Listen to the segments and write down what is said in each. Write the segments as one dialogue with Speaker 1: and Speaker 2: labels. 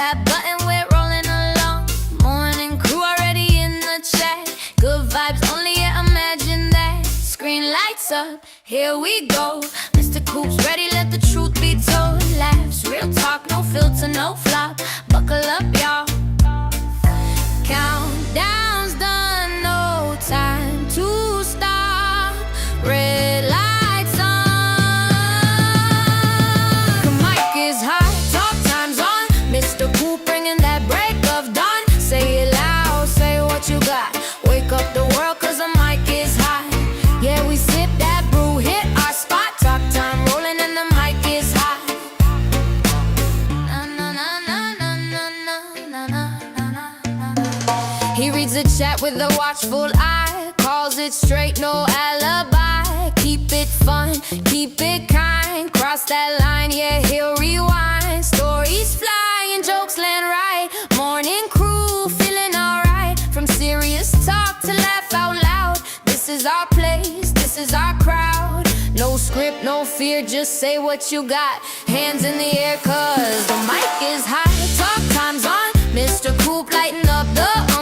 Speaker 1: that button, we're rolling along. Morning crew already in the chat. Good vibes only, yeah, imagine that. Screen lights up, here we go. Mr. Coop's ready, let the truth be told. Laughs, real talk, no filter, no flop. Buckle up, y'all. Countdown's done, no time to stop. Red lights on. Mic is hot, talk time's on. Mr. Coop bringing that break of dawn. Say it loud, say what you got. Wake up the world cause the mic is hot. Yeah, we sip that brew, hit our spot. Talk time rolling and the mic is hot. He reads the chat with a watchful eye. Calls it straight, no alibi. Keep it fun, keep it kind. Cross that line, yeah, he'll rewind. Stories flying, jokes land right. Morning crew, feeling alright. From serious talk to laugh out loud. This is our place, this is our crowd. No script, no fear, just say what you got. Hands in the air cause the mic is hot. Talk time's on, Mr. Coop lighting up the horn.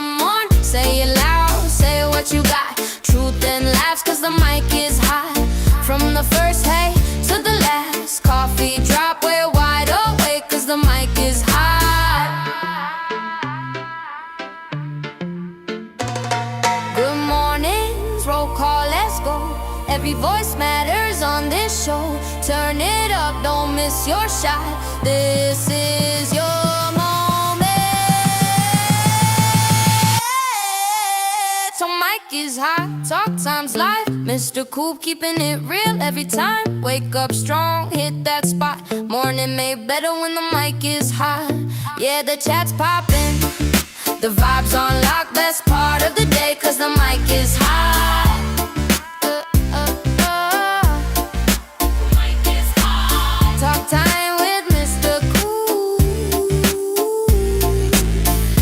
Speaker 1: Say it loud, say what you got. Truth and laughs cause the mic is hot. From the first hey to the last. Coffee drop, we're wide awake cause the mic is hot. Good mornings, roll call, let's go. Every voice matters on this show. Turn it up, don't miss your shot. This is your is hot, talk time's live. Mr. Coop keeping it real every time. Wake up strong, hit that spot. Morning made better when the mic is hot. Yeah, the chat's popping, the vibes on lock. Best part of the day cause the mic is hot. The mic is hot. Talk time with Mr. Coop.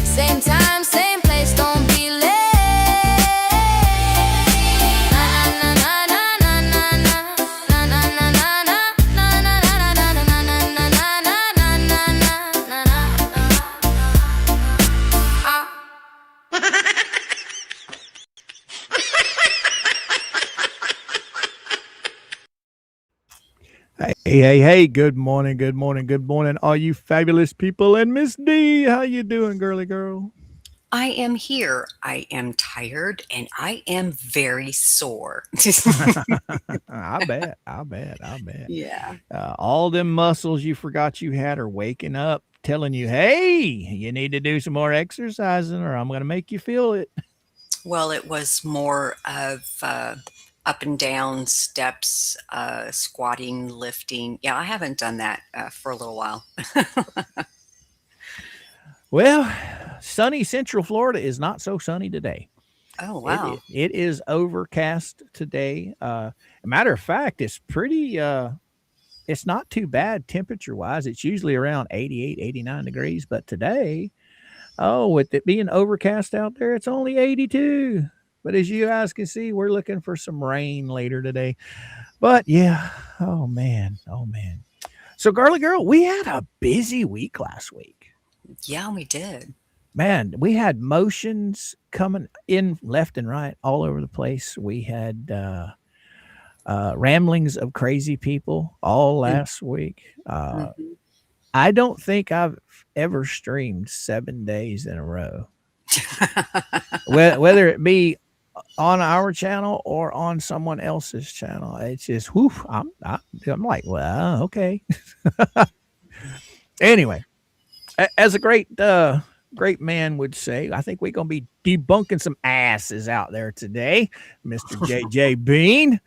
Speaker 1: Same time, same place, don't be late.
Speaker 2: Hey, good morning, all you fabulous people. And Miss D, how you doing, girly girl?
Speaker 3: I am here. I am tired and I am very sore.
Speaker 2: I bet.
Speaker 3: Yeah.
Speaker 2: All them muscles you forgot you had are waking up, telling you, hey, you need to do some more exercising or I'm going to make you feel it.
Speaker 3: Well, it was more of up and down steps, squatting, lifting. Yeah, I haven't done that for a little while.
Speaker 2: Well, sunny Central Florida is not so sunny today.
Speaker 3: Oh, wow.
Speaker 2: It is overcast today. A matter of fact, it's pretty, it's not too bad temperature-wise. It's usually around 88, 89 degrees. But today, with it being overcast out there, it's only 82. But as you guys can see, we're looking for some rain later today. But yeah, oh man. So, girly girl, we had a busy week last week.
Speaker 3: Yeah, we did.
Speaker 2: Man, we had motions coming in left and right all over the place. We had ramblings of crazy people all last week. I don't think I've ever streamed 7 days in a row. Whether it be on our channel or on someone else's channel, it's just whew, I'm like, well, okay. Anyway, as a great man would say, I think we're gonna be debunking some asses out there today, Mr. JJ Bean.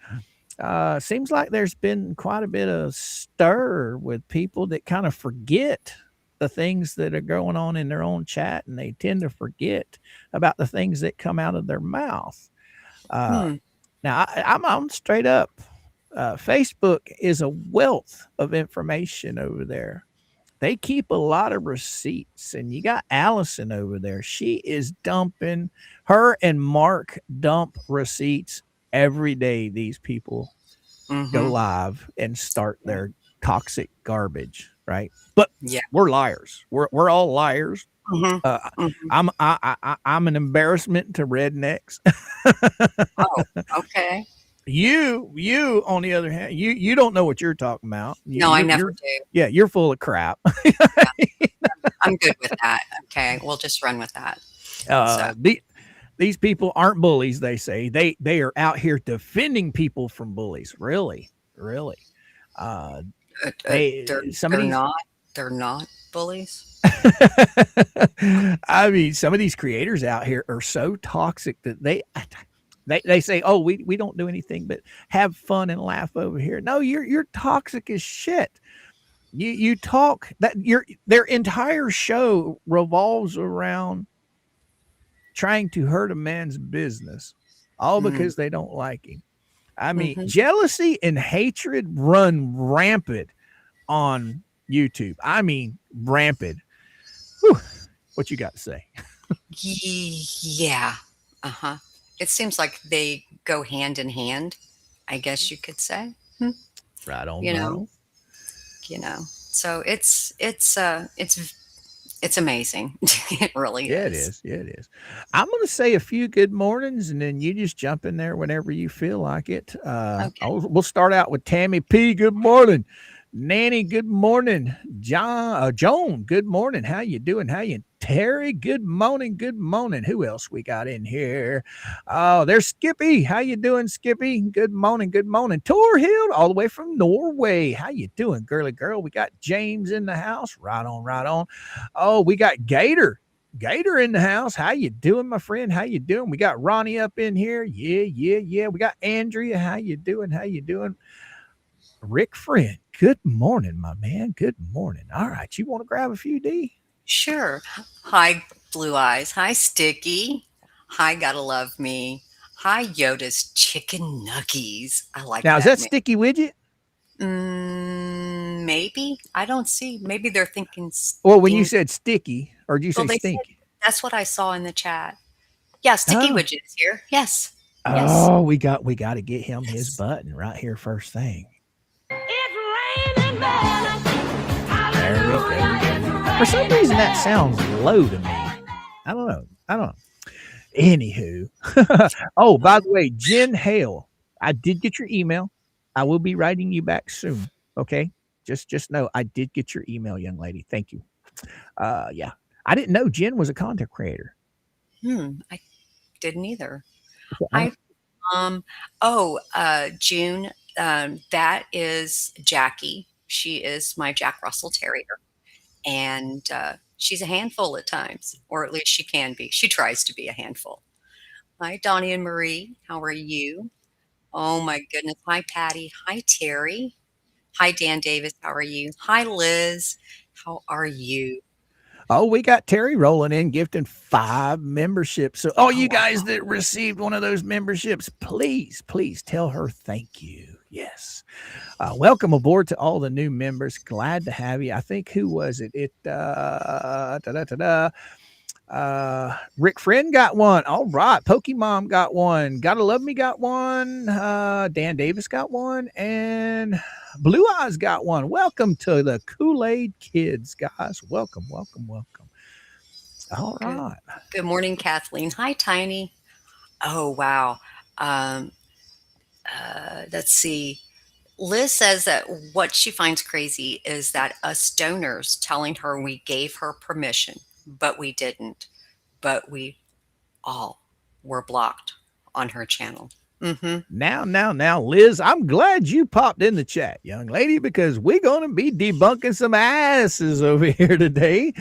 Speaker 2: Seems like there's been quite a bit of stir with people that kind of forget the things that are going on in their own chat, and they tend to forget about the things that come out of their mouth. Now, I'm straight up. Facebook is a wealth of information over there. They keep a lot of receipts, and you got Allison over there. She is dumping, her and Mark dump receipts every day. These people go live and start their toxic garbage, right? But
Speaker 3: Yeah.
Speaker 2: we're liars. We're all liars.
Speaker 3: hmm hmm
Speaker 2: I'm an embarrassment to rednecks.
Speaker 3: Oh, okay.
Speaker 2: You on the other hand, you don't know what you're talking about.
Speaker 3: No, I never do.
Speaker 2: Yeah, you're full of crap.
Speaker 3: Yeah, I'm good with that. Okay, we'll just run with that. So,
Speaker 2: These people aren't bullies. They say they are out here defending people from bullies. Really, really. They
Speaker 3: they're
Speaker 2: some of
Speaker 3: they're
Speaker 2: these.
Speaker 3: not they're not bullies.
Speaker 2: I mean, some of these creators out here are so toxic that they say, "Oh, we don't do anything but have fun and laugh over here." No, you're toxic as shit. You talk that their entire show revolves around trying to hurt a man's business, all because they don't like him. I mean,
Speaker 3: Mm-hmm.
Speaker 2: jealousy and hatred run rampant on YouTube. I mean, rampant. Whew. What you got to say?
Speaker 3: Yeah. Uh-huh. It seems like they go hand in hand, I guess you could say. Hmm.
Speaker 2: Right on,
Speaker 3: You
Speaker 2: right
Speaker 3: know,
Speaker 2: on.
Speaker 3: So it's amazing. It really
Speaker 2: Yeah, it
Speaker 3: is.
Speaker 2: is. Yeah, it is. I'm going to say a few good mornings, and then you just jump in there whenever you feel like it.
Speaker 3: Okay.
Speaker 2: We'll start out with Tammy P. Good morning. Nanny, good morning. Joan, good morning. How you doing? How you? Terry, good morning. Good morning. Who else we got in here? Oh, there's Skippy. How you doing, Skippy? Good morning. Good morning. Torhild, all the way from Norway. How you doing, girly girl? We got James in the house. Right on, right on. Oh, we got Gator. Gator in the house. How you doing, my friend? How you doing? We got Ronnie up in here. Yeah. We got Andrea. How you doing? How you doing? Rick Friend. Good morning, my man. Good morning. All right. You want to grab a few, D?
Speaker 3: Sure. Hi, Blue Eyes. Hi, Sticky. Hi, Gotta Love Me. Hi, Yoda's Chicken Nuggies. I like
Speaker 2: Now, is
Speaker 3: that
Speaker 2: that
Speaker 3: name.
Speaker 2: Sticky Widget?
Speaker 3: Maybe. I don't see. Maybe they're thinking
Speaker 2: Well, when you
Speaker 3: sting.
Speaker 2: said sticky, or did you
Speaker 3: Well,
Speaker 2: say
Speaker 3: they said
Speaker 2: stinky?
Speaker 3: that's what I saw in the chat. Yeah, Sticky
Speaker 2: Oh,
Speaker 3: Widget is here. Yes. Yes.
Speaker 2: oh, we got to get him his
Speaker 3: Yes.
Speaker 2: button right here first thing.
Speaker 1: It's raining men.
Speaker 2: There we go.
Speaker 1: Hallelujah,
Speaker 2: For some
Speaker 1: it's
Speaker 2: reason, that
Speaker 1: raining
Speaker 2: sounds low to me. I don't know. Anywho, oh, by the way, Jen Hale, I did get your email. I will be writing you back soon. Okay, just know I did get your email, young lady. Thank you. Yeah, I didn't know Jen was a content creator.
Speaker 3: I didn't either.
Speaker 2: I
Speaker 3: Hi. June. That is Jackie. She is my Jack Russell Terrier, and she's a handful at times, or at least she can be. She tries to be a handful. Hi, Donnie and Marie. How are you? Oh my goodness. Hi, Patty. Hi, Terry. Hi, Dan Davis. How are you? Hi, Liz. How are you?
Speaker 2: Oh, we got Terry rolling in, gifting 5 memberships. So, all
Speaker 3: Oh,
Speaker 2: you guys
Speaker 3: wow.
Speaker 2: that received one of those memberships, please tell her thank you. Yes. Welcome aboard to all the new members. Glad to have you. I think who was it? Rick Friend got one. All right. Pokemon got one. Gotta Love Me got one. Dan Davis got one. And Blue Eyes got one. Welcome to the Kool-Aid Kids, guys. Welcome. All
Speaker 3: Good.
Speaker 2: right.
Speaker 3: Good morning, Kathleen. Hi, Tiny. Oh, wow. Um, let's see. Liz says that what she finds crazy is that us donors telling her we gave her permission, but we didn't. But we all were blocked on her channel.
Speaker 2: Now, Liz, I'm glad you popped in the chat, young lady, because we're going to be debunking some asses over here today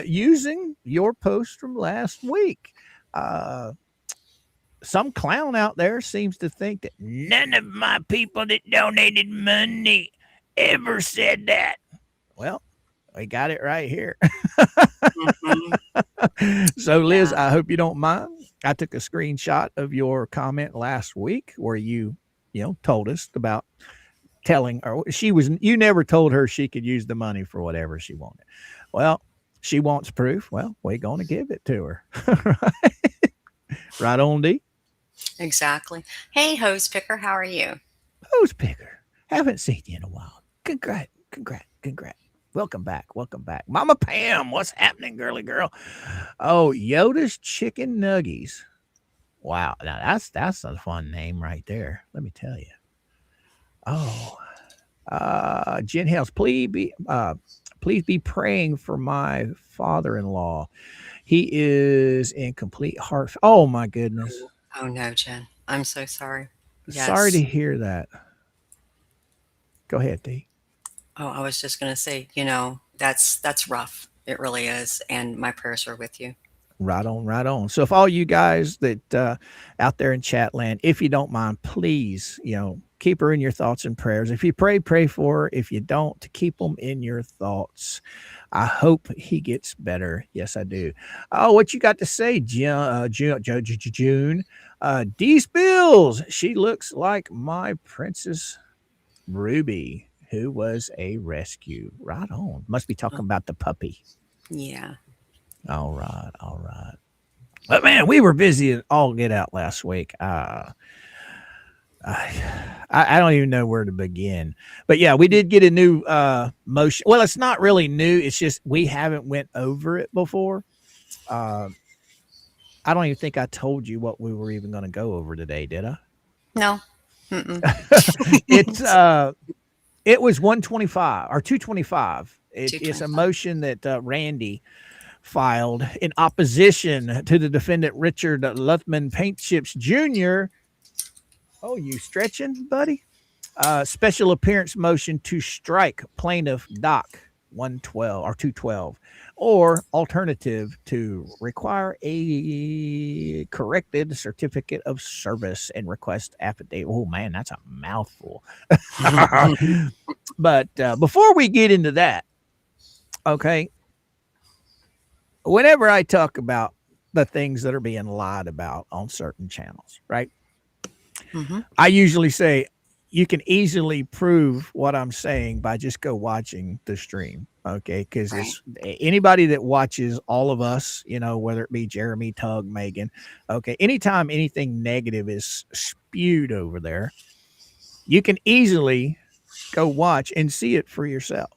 Speaker 2: using your post from last week. Some clown out there seems to think that none of my people that donated money ever said that. Well, we got it right here. So, Liz,
Speaker 3: Yeah.
Speaker 2: I hope you don't mind. I took a screenshot of your comment last week where you told us about telling her you never told her she could use the money for whatever she wanted. Well, she wants proof. Well, we're going to give it to her. Right on, D.
Speaker 3: Exactly. Hey, hose picker, how are you?
Speaker 2: Who's Picker? Haven't seen you in a while. Congrats. Welcome back. Welcome back. Mama Pam, what's happening, girly girl? Oh, Yoda's Chicken Nuggies. Wow. Now that's a fun name right there. Let me tell you. Oh, Jen Hales, please be praying for my father-in-law. He is in complete heart. Oh my goodness.
Speaker 3: Oh no, Jen. I'm so sorry.
Speaker 2: Sorry to
Speaker 3: Yes.
Speaker 2: hear that. Go ahead, D.
Speaker 3: Oh, I was just gonna say, that's rough. It really is. And my prayers are with you.
Speaker 2: Right on, right on. So, if all you guys that out there in chat land, if you don't mind, please, keep her in your thoughts and prayers. If you pray, pray for her. If you don't, to keep them in your thoughts. I hope he gets better. Yes, I do. Oh, what you got to say, June? D's Bills. She looks like my Princess Ruby, who was a rescue. Right on. Must be talking about the puppy.
Speaker 3: Yeah.
Speaker 2: All right, all right. But man, we were busy at all get out last week. I don't even know where to begin. But yeah, we did get a new motion. Well, it's not really new. It's just we haven't went over it before. I don't even think I told you what we were even going to go over today, did I?
Speaker 3: No. Mm-mm.
Speaker 2: It was 125 or 225. It's a
Speaker 3: 225.
Speaker 2: motion that Randy filed in opposition to the defendant Richard Luthmann Jr. Oh, you stretching, buddy? Special appearance motion to strike plaintiff Doc 112 or 212, or alternative to require a corrected certificate of service and request affidavit. Oh man, that's a mouthful. But before we get into that, okay, whenever I talk about the things that are being lied about on certain channels, right?
Speaker 3: Mm-hmm.
Speaker 2: I usually say you can easily prove what I'm saying by just go watching the stream. Okay. Because
Speaker 3: Right.
Speaker 2: it's anybody that watches all of us, whether it be Jeremy, Tug, Megan. Okay. Anytime anything negative is spewed over there, you can easily go watch and see it for yourself.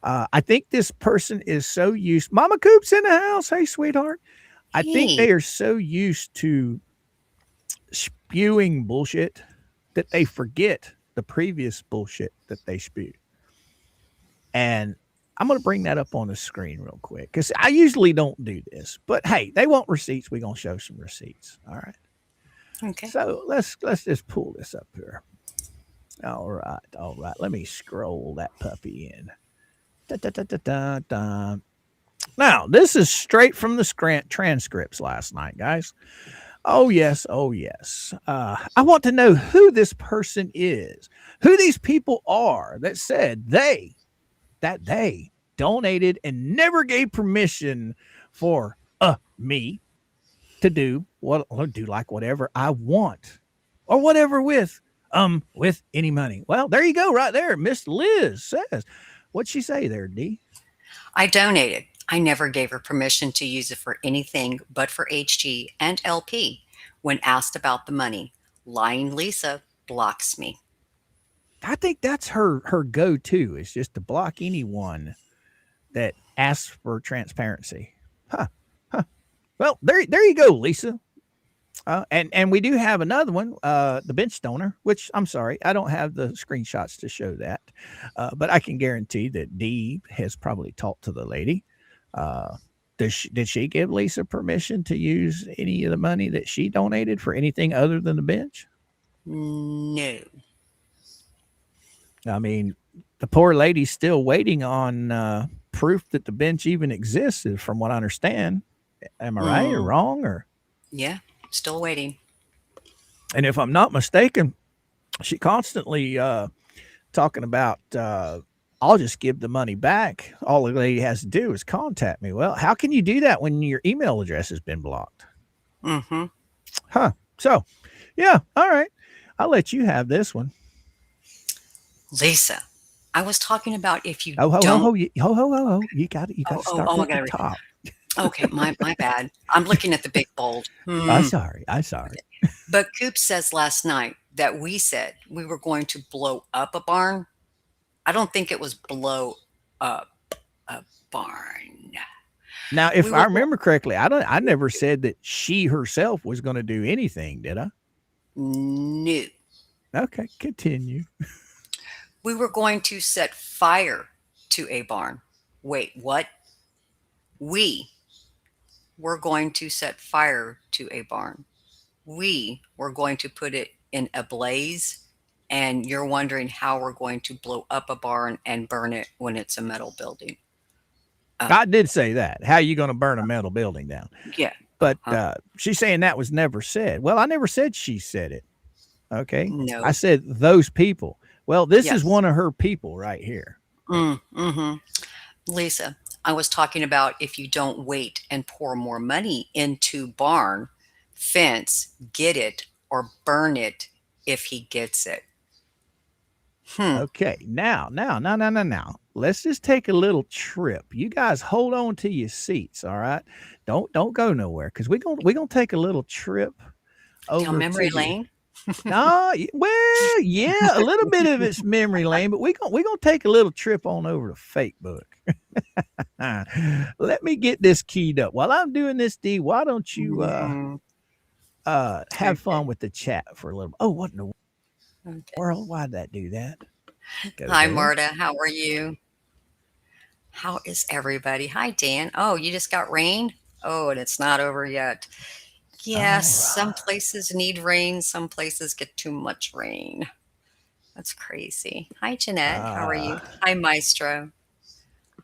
Speaker 2: I think this person is so used. Mama Coop's in the house. Hey, sweetheart. I think
Speaker 3: Hey.
Speaker 2: they are so used to spewing bullshit that they forget the previous bullshit that they spewed. And I'm going to bring that up on the screen real quick because I usually don't do this. But hey, they want receipts. We're going to show some receipts. All right.
Speaker 3: Okay.
Speaker 2: So let's just pull this up here. All right. All right. Let me scroll that puppy in. Da, da, da, da, da, da. Now, this is straight from the transcripts last night, guys. Oh, yes. Oh, yes. I want to know who this person is, who these people are that said they donated and never gave permission for me to do whatever I want or whatever with any money. Well, there you go right there. Miss Liz says, what'd she say there, D?
Speaker 3: I donated. I never gave her permission to use it for anything but for HG and LP. When asked about the money, lying Lisa blocks me.
Speaker 2: I think that's her go-to is just to block anyone that asks for transparency. Huh. Well, there you go, Lisa. And we do have another one, the bench donor, which I'm sorry, I don't have the screenshots to show that, but I can guarantee that Dee has probably talked to the lady. Did she give Lisa permission to use any of the money that she donated for anything other than the bench?
Speaker 3: No.
Speaker 2: I mean, the poor lady's still waiting on proof that the bench even exists, from what I understand. Am I right or wrong? Or
Speaker 3: Yeah, still waiting.
Speaker 2: and if I'm not mistaken, she constantly talking about I'll just give the money back. All the lady has to do is contact me. Well, how can you do that when your email address has been blocked?
Speaker 3: Mm-hmm.
Speaker 2: Huh. So, yeah. All right. I'll let you have this one.
Speaker 3: Lisa, I was talking about if you
Speaker 2: Oh, ho,
Speaker 3: don't.
Speaker 2: ho, ho, ho, ho, ho, ho. You got it. You got to start
Speaker 3: I
Speaker 2: with
Speaker 3: gotta
Speaker 2: the top.
Speaker 3: Okay, my bad. I'm looking at the big bold.
Speaker 2: I'm sorry.
Speaker 3: But Coop says last night that we said we were going to blow up a barn. I don't think it was blow up. a barn.
Speaker 2: Now, if
Speaker 3: We
Speaker 2: I
Speaker 3: were
Speaker 2: remember correctly, I never said that she herself was going to do anything, did I?
Speaker 3: no.
Speaker 2: Okay, continue.
Speaker 3: We were going to set fire to a barn. Wait, what? We were going to set fire to a barn. We were going to put it in a blaze, and you're wondering how we're going to blow up a barn and burn it when it's a metal building.
Speaker 2: I did say that. How are you going to burn a metal building down?
Speaker 3: Yeah.
Speaker 2: But she's saying that was never said. Well, I never said she said it. Okay.
Speaker 3: No.
Speaker 2: I said those people. Well, this is
Speaker 3: Yes.
Speaker 2: one of her people right here.
Speaker 3: Mm-hmm. Lisa, I was talking about if you don't wait and pour more money into barn, fence, get it, or burn it if he gets it.
Speaker 2: Okay. Now. Let's just take a little trip. You guys hold on to your seats, all right? Don't go nowhere because we're gonna take a little trip over
Speaker 3: Down memory
Speaker 2: to
Speaker 3: lane.
Speaker 2: No, well, yeah, a little bit of it's memory lane, but we're gonna take a little trip on over to Fake Book. Let me get this keyed up. While I'm doing this, D, why don't you have fun with the chat for a little? Oh, what in the
Speaker 3: Okay.
Speaker 2: world? Why'd that do that? Go
Speaker 3: Hi,
Speaker 2: there.
Speaker 3: Marta. How are you? How is everybody? Hi, Dan. Oh, you just got rain? Oh, and it's not over yet. Yes, some places need rain. Some places get too much rain. That's crazy. Hi, Jeanette. How are you? Hi, Maestro.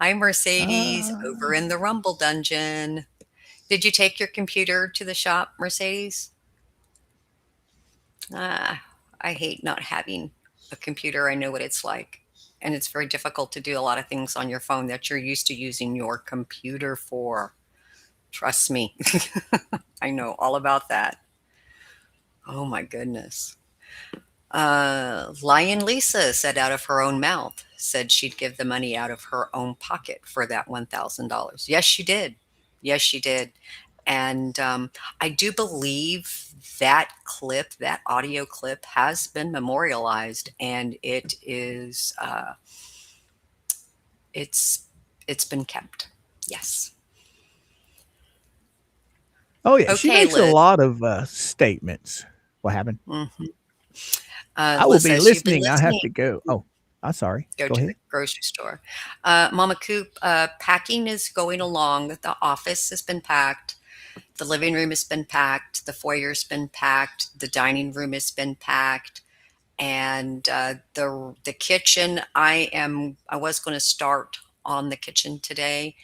Speaker 3: Hi, Mercedes, over in the Rumble Dungeon. Did you take your computer to the shop, Mercedes? I hate not having a computer. I know what it's like. And it's very difficult to do a lot of things on your phone that you're used to using your computer for. Trust me. I know all about that. Oh my goodness. Lion Lisa said out of her own mouth, said she'd give the money out of her own pocket for that $1,000. Yes, she did. Yes, she did. And I do believe that clip, that audio clip, has been memorialized, and it is, it's been kept. Yes.
Speaker 2: Oh yeah, she
Speaker 3: Okay,
Speaker 2: makes a
Speaker 3: Liz.
Speaker 2: lot of statements. What happened?
Speaker 3: Mm-hmm.
Speaker 2: I will
Speaker 3: Liz
Speaker 2: be
Speaker 3: says, "You've been
Speaker 2: listening. I have
Speaker 3: listening.
Speaker 2: to go. Oh, I'm sorry.
Speaker 3: Go
Speaker 2: Go
Speaker 3: to
Speaker 2: ahead.
Speaker 3: the grocery store." Mama Coop, packing is going along. The office has been packed. The living room has been packed. The foyer's been packed. The dining room has been packed. And the kitchen, I was going to start on the kitchen today,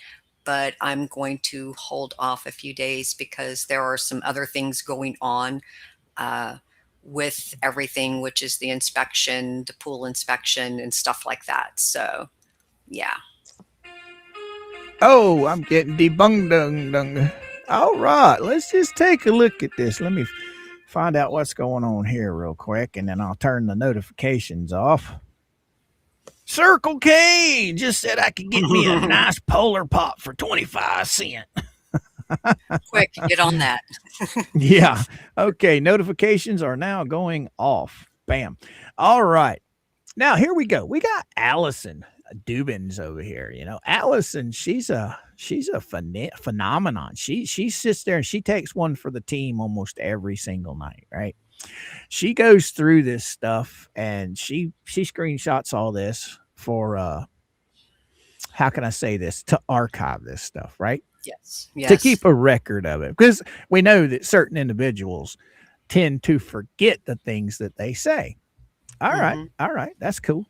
Speaker 3: but I'm going to hold off a few days because there are some other things going on with everything, which is the inspection, the pool inspection, and stuff like that. So, yeah.
Speaker 2: Oh, I'm getting debunked. All right, let's just take a look at this. Let me find out what's going on here real quick, and then I'll turn the notifications off. Circle K just said I could get me a nice Polar Pop for 25 cents.
Speaker 3: Quick, get on that.
Speaker 2: Yeah. Okay. Notifications are now going off. Bam. All right. Now here we go. We got Allison Dubins over here. You know, Allison, she's a phenomenon. She sits there and she takes one for the team almost every single night, right? She goes through this stuff and she screenshots all this for how can I say this, to archive this stuff, right?
Speaker 3: Yes.
Speaker 2: To keep a record of it, because we know that certain individuals tend to forget the things that they say. All right. That's cool.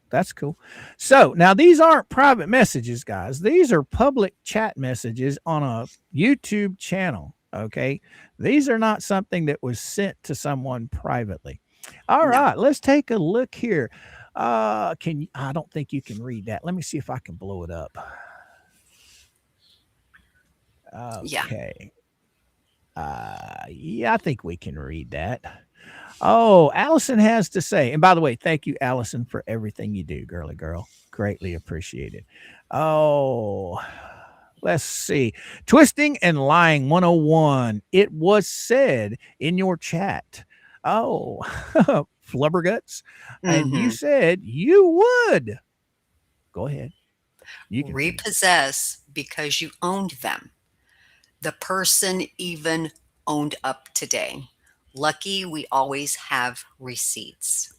Speaker 2: So now these aren't private messages, guys. These are public chat messages on a YouTube channel. Okay. These are not something that was sent to someone privately. All right. Let's take a look here. I don't think you can read that. Let me see if I can blow it up. Okay. Yeah, I think we can read that. Oh, Allison has to say, and by the way, thank you, Allison, for everything you do, girly girl. Greatly appreciated. Oh, let's see. Twisting and Lying 101. It was said in your chat. Oh, Flubberguts. And you said you would. Go ahead. You can finish.
Speaker 3: Repossess because you owned them. The person even owned up today. Lucky we always have receipts.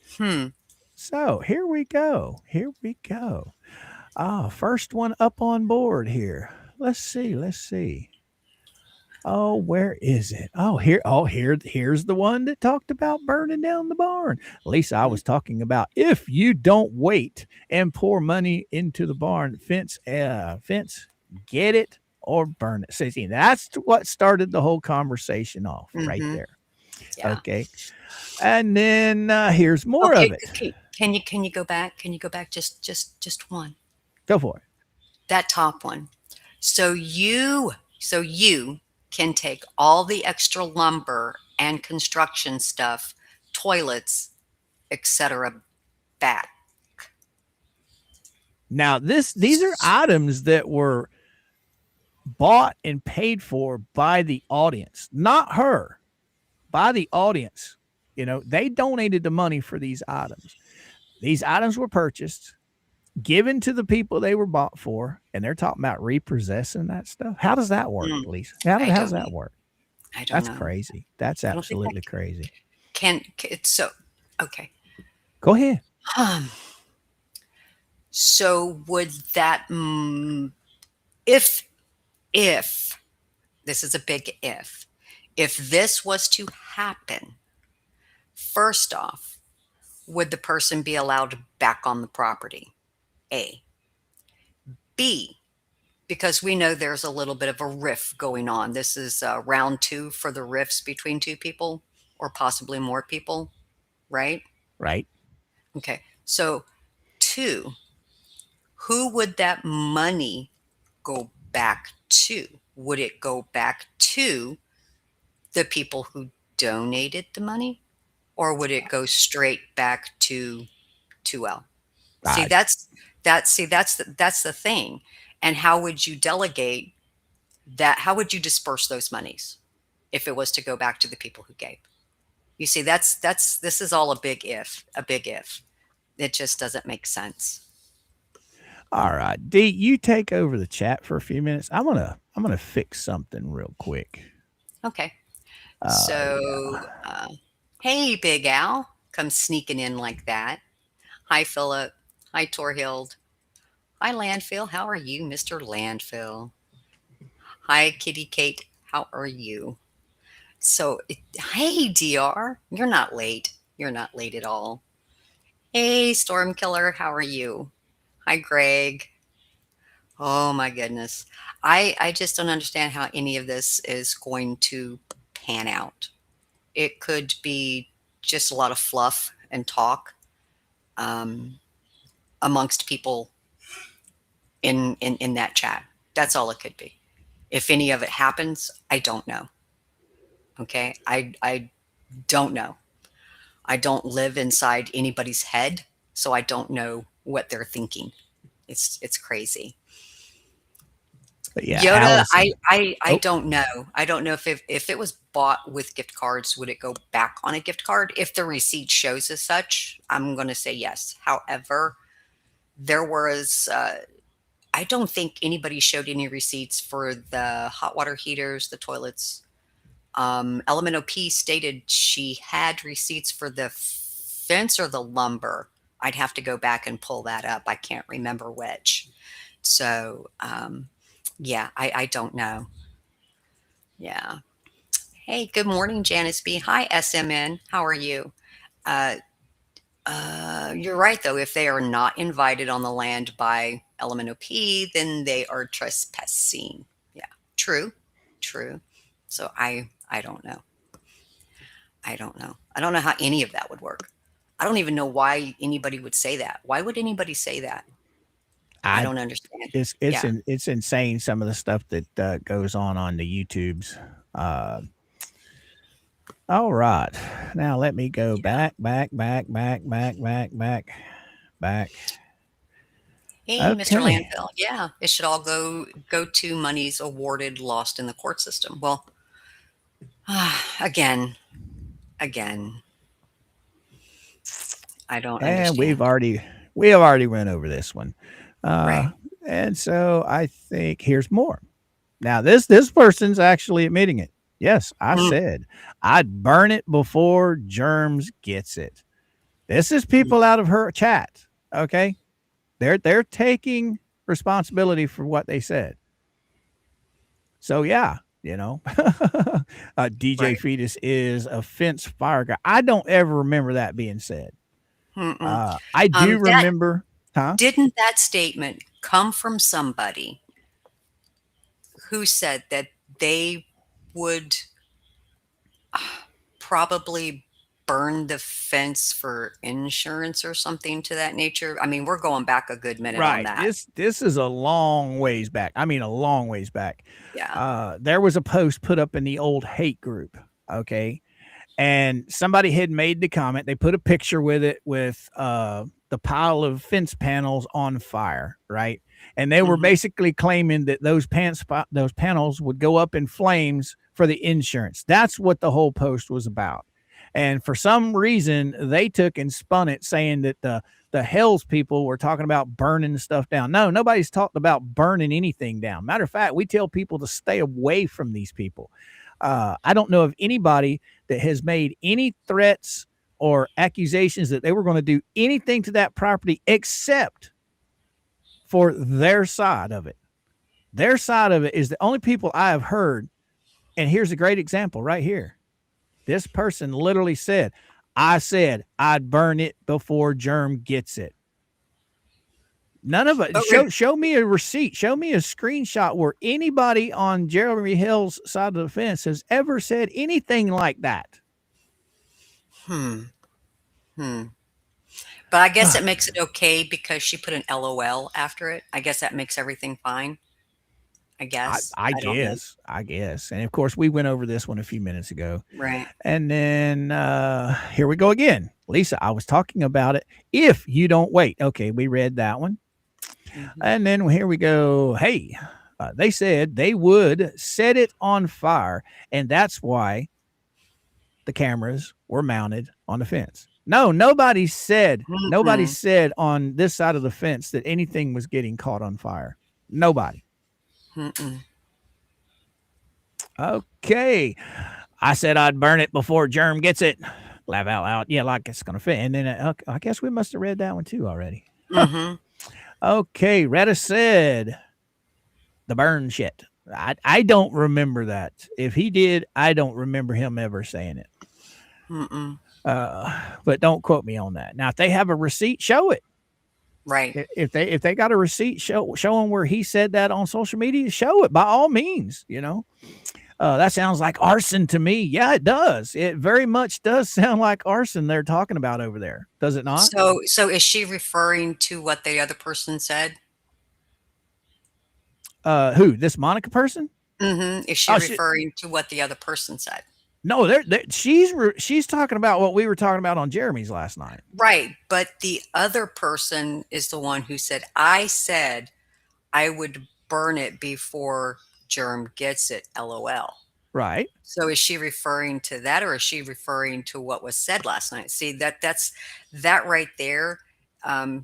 Speaker 2: So here we go. Here we go. First one up on board here. Let's see. Let's see. Oh, where is it? Oh, here. Oh, here's the one that talked about burning down the barn. Lisa, I was talking about if you don't wait and pour money into the barn fence, get it or burn it. See, that's what started the whole conversation off right
Speaker 3: Mm-hmm.
Speaker 2: there.
Speaker 3: Yeah.
Speaker 2: Okay, and then here's more of it.
Speaker 3: Can you go back? Can you go back just one?
Speaker 2: Go for it.
Speaker 3: That top one. So you can take all the extra lumber and construction stuff, toilets, etc. back.
Speaker 2: Now, these are items that were bought and paid for by the audience, not her, by the audience. They donated the money for these items. These items were purchased, given to the people they were bought for, and they're talking about repossessing that stuff. How does that work, Lisa? How does that work?
Speaker 3: I don't
Speaker 2: That's
Speaker 3: know.
Speaker 2: crazy. That's absolutely crazy.
Speaker 3: Okay.
Speaker 2: Go ahead.
Speaker 3: So would that if this is a big if this was to happen, first off, would the person be allowed back on the property? A. B, because we know there's a little bit of a rift going on. This is round 2 for the rifts between two people or possibly more people, right?
Speaker 2: Right.
Speaker 3: Okay. So 2, who would that money go back to? Would it go back to the people who donated the money, or would it go straight back to 2L? See, that's the thing. And how would you delegate that? How would you disperse those monies if it was to go back to the people who gave? You see, this is all a big if. It just doesn't make sense.
Speaker 2: All right, Dee, you take over the chat for a few minutes. I'm gonna fix something real quick.
Speaker 3: Okay. So, hey, Big Al, come sneaking in like that. Hi, Philip. Hi, Torhild. Hi, Landfill. How are you, Mr. Landfill? Hi, Kitty Kate. How are you? So, hey, DR. You're not late. You're not late at all. Hey, Storm Killer. How are you? Hi, Greg. Oh, my goodness. I just don't understand how any of this is going to pan out. It could be just a lot of fluff and talk amongst people in that chat. That's all it could be. If any of it happens, I don't know. Okay, I don't know. I don't live inside anybody's head, so I don't know what they're thinking. It's crazy.
Speaker 2: But yeah,
Speaker 3: Yoda,
Speaker 2: Allison.
Speaker 3: I don't know. I don't know if it was bought with gift cards, would it go back on a gift card? If the receipt shows as such, I'm going to say yes. However, there was, I don't think anybody showed any receipts for the hot water heaters, the toilets. Element OP stated she had receipts for the fence or the lumber. I'd have to go back and pull that up. I can't remember which. So, yeah, I don't know. Yeah. Hey, good morning, Janice B. Hi, SMN. How are you? You're right, though. If they are not invited on the land by Element OP, then they are trespassing. Yeah, true. So I don't know. I don't know how any of that would work. I don't even know why anybody would say that. Why would anybody say that? I don't understand.
Speaker 2: It's insane, some of the stuff that goes on the YouTubes. All right, now let me go back.
Speaker 3: Hey,
Speaker 2: Okay.
Speaker 3: Mr. Landfill. Yeah, it should all go to monies awarded lost in the court system. Well, again, I don't understand.
Speaker 2: And we have already run over this one.
Speaker 3: Right.
Speaker 2: And so I think here's more. Now this person's actually admitting it. Yes, I
Speaker 3: Mm,
Speaker 2: said I'd burn it before Germs gets it. This is people out of her chat. Okay. They're taking responsibility for what they said. So yeah, DJ
Speaker 3: right.
Speaker 2: Fetus is a fence fire guy. I don't ever remember that being said.
Speaker 3: Mm-mm.
Speaker 2: I do
Speaker 3: That
Speaker 2: remember, huh?
Speaker 3: didn't that statement come from somebody who said that they would probably burn the fence for insurance or something to that nature? I mean, we're going back a good minute on
Speaker 2: Right.
Speaker 3: that.
Speaker 2: This is a long ways back. I mean, a long ways back.
Speaker 3: Yeah.
Speaker 2: There was a post put up in the old hate group. Okay. And somebody had made the comment. They put a picture with it with the pile of fence panels on fire, right? And they were
Speaker 3: Mhm.
Speaker 2: basically claiming that those panels would go up in flames for the insurance. That's what the whole post was about. And for some reason, they took and spun it, saying that the Hells people were talking about burning stuff down. No, nobody's talked about burning anything down. Matter of fact, we tell people to stay away from these people. I don't know of anybody that has made any threats or accusations that they were going to do anything to that property except for their side of it. Their side of it is the only people I have heard. And here's a great example right here. This person literally said, I said I'd burn it before Germ gets it. None of it.
Speaker 3: But
Speaker 2: Show me a receipt. Show me a screenshot where anybody on Jeremy Hill's side of the fence has ever said anything like that.
Speaker 3: hmm. But I guess it makes it okay because she put an LOL after it. I guess that makes everything fine. I guess.
Speaker 2: I
Speaker 3: I don't know.
Speaker 2: guess. I guess. And of course, we went over this one a few minutes ago.
Speaker 3: Right.
Speaker 2: And then here we go again. Lisa, I was talking about it. If you don't wait. Okay, we read that one.
Speaker 3: Mhm.
Speaker 2: And then here we go. Hey, they said they would set it on fire. And that's why the cameras were mounted on the fence. No, nobody said
Speaker 3: Mm-mm.
Speaker 2: on this side of the fence that anything was getting caught on fire. Nobody.
Speaker 3: Mm-mm.
Speaker 2: Okay. I said I'd burn it before Germ gets it. Laugh out loud. Yeah, like it's going to fit. And then I guess we must have read that one too already.
Speaker 3: Mm-hmm.
Speaker 2: Okay. Retta said the burn shit. I don't remember that. If he did, I don't remember him ever saying it.
Speaker 3: Mm-mm.
Speaker 2: But don't quote me on that. Now, if they have a receipt, show it.
Speaker 3: Right.
Speaker 2: If they got a receipt, showing where he said that on social media, show it by all means. That sounds like arson to me. Yeah, it does. It very much does sound like arson they're talking about over there. Does it not?
Speaker 3: So is she referring to what the other person said?
Speaker 2: Who? This Monica person?
Speaker 3: Mm-hmm. Is she
Speaker 2: Oh,
Speaker 3: referring to what the other person said?
Speaker 2: no, she's talking about what we were talking about on Jeremy's last night.
Speaker 3: Right. But the other person is the one who said, I said I would burn it before Germ gets it, LOL.
Speaker 2: Right.
Speaker 3: So is she referring to that, or is she referring to what was said last night? See, that's that right there.
Speaker 2: Well,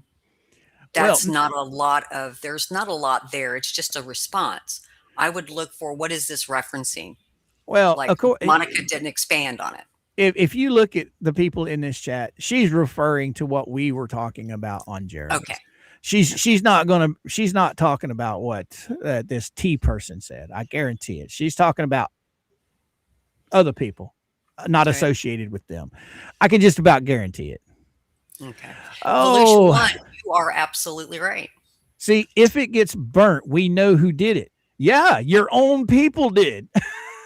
Speaker 3: That's not a lot of, there's not a lot there. It's just a response. I would look for, what is this referencing?
Speaker 2: well,
Speaker 3: Like
Speaker 2: of course,
Speaker 3: Monica didn't expand on it.
Speaker 2: if you look at the people in this chat, she's referring to what we were talking about on Jeremy's.
Speaker 3: Okay.
Speaker 2: She's not talking about what this T person said. I guarantee it. She's talking about other people, not
Speaker 3: Okay.
Speaker 2: associated with them. I can just about guarantee it.
Speaker 3: Okay.
Speaker 2: Oh,
Speaker 3: One, you are absolutely right.
Speaker 2: see, if it gets burnt, we know who did it. Yeah, your own people did.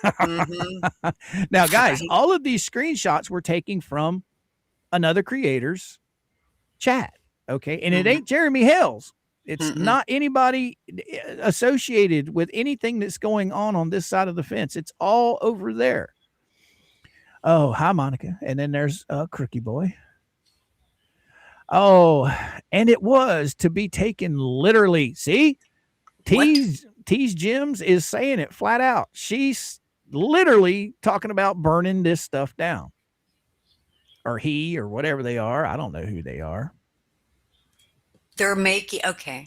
Speaker 3: Mm-hmm.
Speaker 2: Now, guys,
Speaker 3: Right.
Speaker 2: all of these screenshots we're taking from another creator's chat. Okay. And it
Speaker 3: Mhm.
Speaker 2: ain't Jeremy Hells. It's
Speaker 3: Mm-mm.
Speaker 2: not anybody associated with anything that's going on this side of the fence. It's all over there. Oh, hi, Monica. And then there's Crookie Boy. Oh, and it was to be taken literally. See,
Speaker 3: What?
Speaker 2: T's Gems is saying it flat out. She's literally talking about burning this stuff down, or he, or whatever they are. I don't know who they are.
Speaker 3: They're making, okay.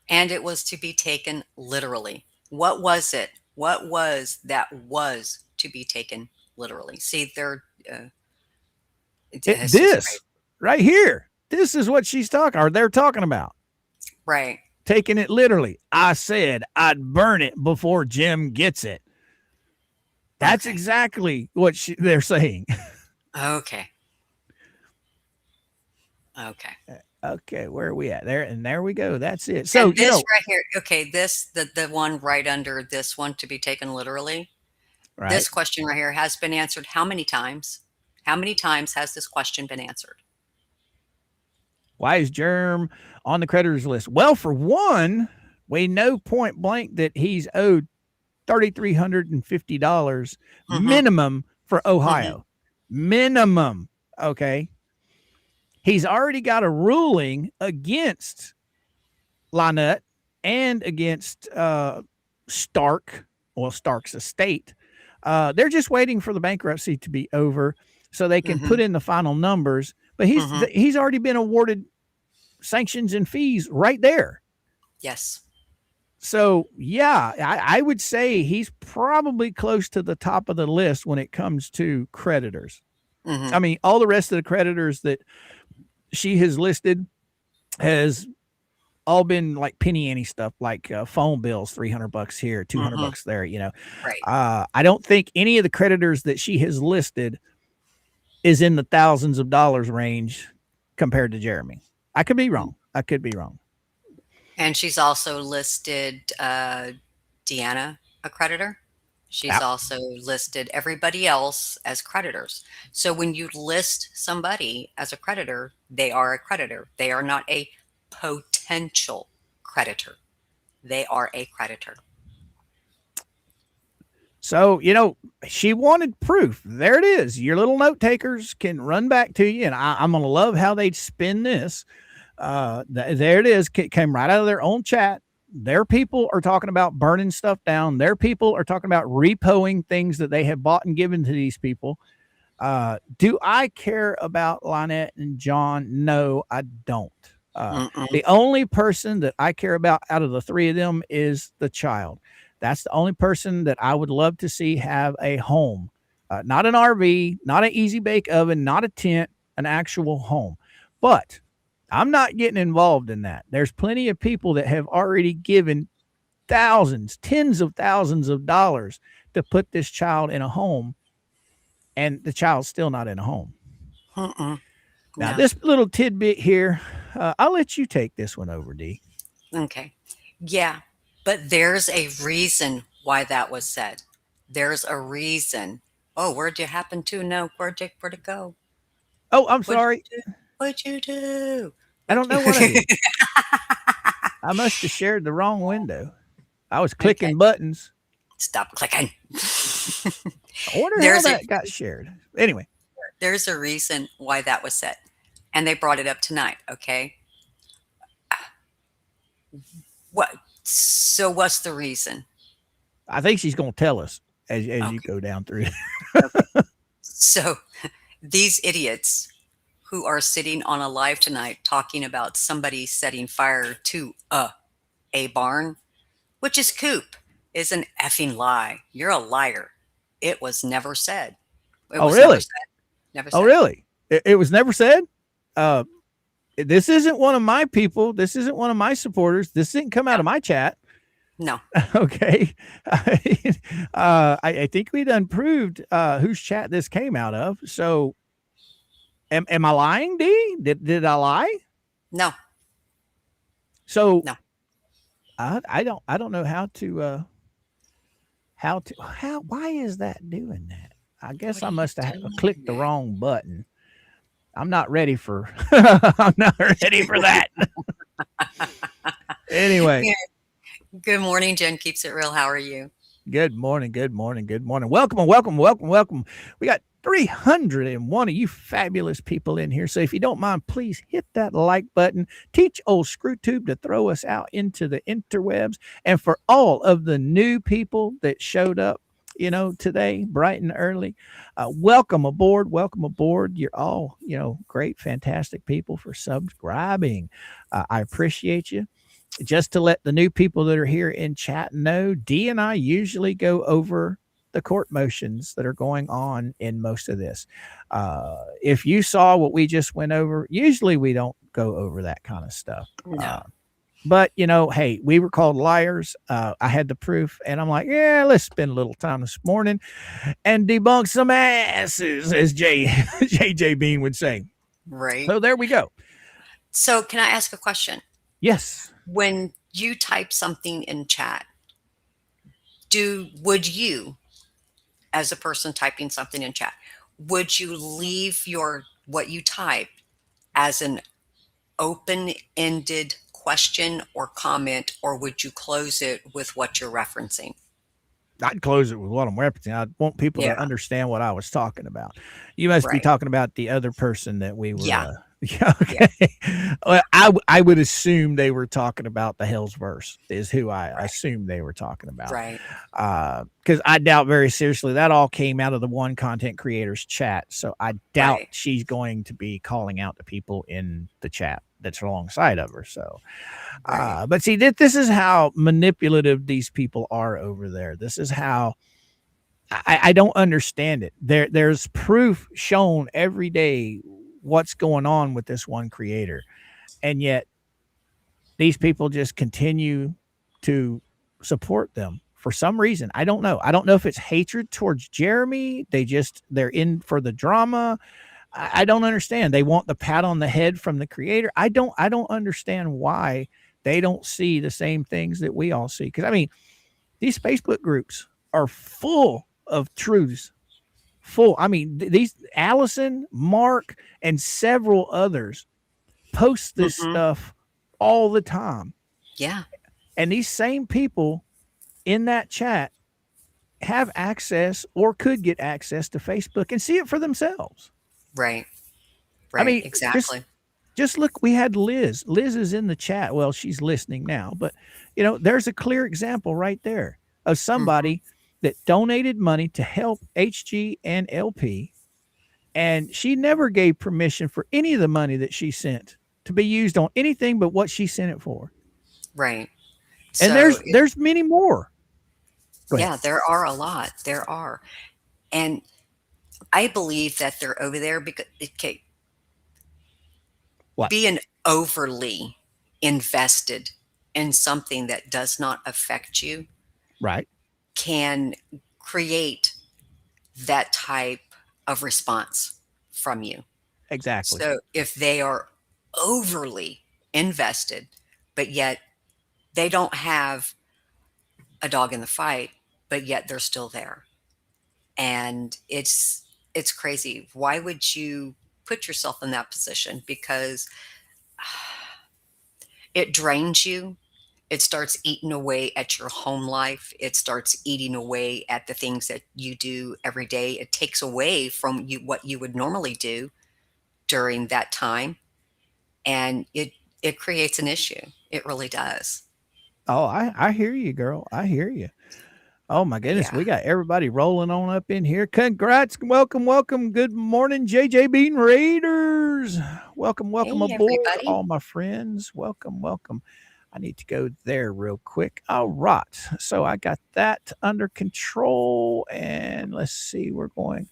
Speaker 3: And it was to be taken literally. What was it? What was that was to be taken literally? See, it's just
Speaker 2: This right here, this is what they're talking about.
Speaker 3: right.
Speaker 2: Taking it literally. I said I'd burn it before Jim gets it. That's
Speaker 3: Okay.
Speaker 2: exactly what they're saying.
Speaker 3: Okay. Okay.
Speaker 2: Okay, where are we at? There, and there we go. That's it. So,
Speaker 3: And this right here, okay, the one right under this one to be taken literally.
Speaker 2: right.
Speaker 3: This question right here has been answered how many times? How many times has this question been answered?
Speaker 2: Why is Germ on the creditors list? Well, for one, we know point blank that he's owed $3,350 minimum for Ohio. Minimum. Okay. He's already got a ruling against Lynette and against Stark, well, Stark's estate. They're just waiting for the bankruptcy to be over so they can put in the final numbers. But he's already been awarded sanctions and fees right there.
Speaker 3: Yes.
Speaker 2: So, yeah, I would say he's probably close to the top of the list when it comes to creditors. I mean, all the rest of the creditors that she has listed has all been like penny ante stuff, like phone bills, $300 here, $200 there, you know.
Speaker 3: Right.
Speaker 2: I don't think any of the creditors that she has listed is in the thousands of dollars range compared to Jeremy. I could be wrong.
Speaker 3: And she's also listed Deanna a creditor. She's also listed everybody else as creditors. So when you list somebody as a creditor, they are a creditor. They are not a potential creditor. They are a creditor.
Speaker 2: So, you know, she wanted proof. There it is. Your little note takers can run back to you. And I'm going to love how they spin this. There it is. Came right out of their own chat. Their people are talking about burning stuff down. Their people are talking about repoing things that they have bought and given to these people. Do I care about Lynette and John? No, I don't. The only person that I care about out of the three of them is the child. That's the only person that I would love to see have a home, not an RV, not an easy bake oven, not a tent, an actual home. But I'm not getting involved in that. There's plenty of people that have already given thousands, tens of thousands of dollars to put this child in a home, and the child's still not in a home. Now, this little tidbit here, I'll let you take this one over, Dee.
Speaker 3: Okay. Yeah, but there's a reason why that was said. There's a reason. Oh, where'd you happen to? No, where'd it go?
Speaker 2: Oh, I'm sorry.
Speaker 3: What'd you do?
Speaker 2: I don't know what I did. I must have shared the wrong window. I was clicking buttons.
Speaker 3: Stop clicking.
Speaker 2: I wonder how that got shared. Anyway.
Speaker 3: There's a reason why that was said. And they brought it up tonight, okay? So what's the reason?
Speaker 2: I think she's going to tell us as you go down through it.
Speaker 3: So these idiots who are sitting on a live tonight talking about somebody setting fire to a barn, which is coop, is an effing lie. You're a liar. It was never said.
Speaker 2: Really?
Speaker 3: Never said.
Speaker 2: Oh, really? It was never said? This isn't one of my people. This isn't one of my supporters. This didn't come out of my chat.
Speaker 3: No.
Speaker 2: Okay. I think we done proved whose chat this came out of. So am I lying, Dee? Did I lie?
Speaker 3: No.
Speaker 2: So
Speaker 3: no.
Speaker 2: I don't know why is that doing that? I guess I must have clicked the wrong button. I'm not ready for that. Anyway.
Speaker 3: Good morning, Jen Keeps It Real. How are you?
Speaker 2: Good morning. Welcome. We got 301 of you fabulous people in here. So if you don't mind, please hit that like button. Teach old ScrewTube to throw us out into the interwebs. And for all of the new people that showed up, today, bright and early, welcome aboard. You're all, great, fantastic people for subscribing. I appreciate you. just to let the new people that are here in chat know, D and I usually go over the court motions that are going on in most of this. If you saw what we just went over, usually we don't go over that kind of stuff.
Speaker 3: No.
Speaker 2: But, hey, we were called liars. I had the proof, and I'm like, yeah, let's spend a little time this morning and debunk some asses, as JJ Bean would say.
Speaker 3: Right.
Speaker 2: So there we go.
Speaker 3: So can I ask a question?
Speaker 2: Yes.
Speaker 3: When you type something in chat, would you, as a person typing something in chat, would you leave what you type as an open-ended question or comment, or would you close it with what you're referencing?
Speaker 2: I'd close it with what I'm referencing. I want people to understand what I was talking about. You must be talking about the other person that we were.
Speaker 3: Yeah.
Speaker 2: Okay. Yeah. Well, I would assume they were talking about the Hell's Verse is who I assumed they were talking about.
Speaker 3: Right.
Speaker 2: Because I doubt very seriously that all came out of the one content creator's chat. So I doubt she's going to be calling out the people in the chat that's alongside of her. So, but see, this is how manipulative these people are over there. This is how I don't understand it. There's proof shown every day what's going on with this one creator, and yet these people just continue to support them for some reason. I don't know if it's hatred towards Jeremy. They're in for the drama. I don't understand. They want the pat on the head from the creator. I don't understand why they don't see the same things that we all see. Because I mean, these Facebook groups are full of truths. I mean, these Allison, Mark, and several others post this stuff all the time.
Speaker 3: Yeah.
Speaker 2: And these same people in that chat have access or could get access to Facebook and see it for themselves.
Speaker 3: Right.
Speaker 2: I mean,
Speaker 3: exactly.
Speaker 2: Just look, we had Liz. Liz is in the chat. Well, she's listening now, but there's a clear example right there of somebody that donated money to help HG and LP, and she never gave permission for any of the money that she sent to be used on anything but what she sent it for.
Speaker 3: Right.
Speaker 2: And there's many more.
Speaker 3: Yeah, there are a lot. There are. And I believe that they're over there because being overly invested in something that does not affect you,
Speaker 2: right,
Speaker 3: can create that type of response from you.
Speaker 2: Exactly.
Speaker 3: So if they are overly invested, but yet they don't have a dog in the fight, but yet they're still there. And it's crazy. Why would you put yourself in that position? Because it drains you. It starts eating away at your home life. It starts eating away at the things that you do every day. It takes away from you what you would normally do during that time. And it creates an issue. It really does.
Speaker 2: Oh, I hear you, girl. I hear you. Oh my goodness. Yeah. We got everybody rolling on up in here. Congrats. Welcome. Good morning, JJ Bean Raiders. Welcome
Speaker 3: hey,
Speaker 2: aboard,
Speaker 3: everybody.
Speaker 2: All my friends. Welcome. I need to go there real quick. All right. So I got that under control. And let's see, we're going.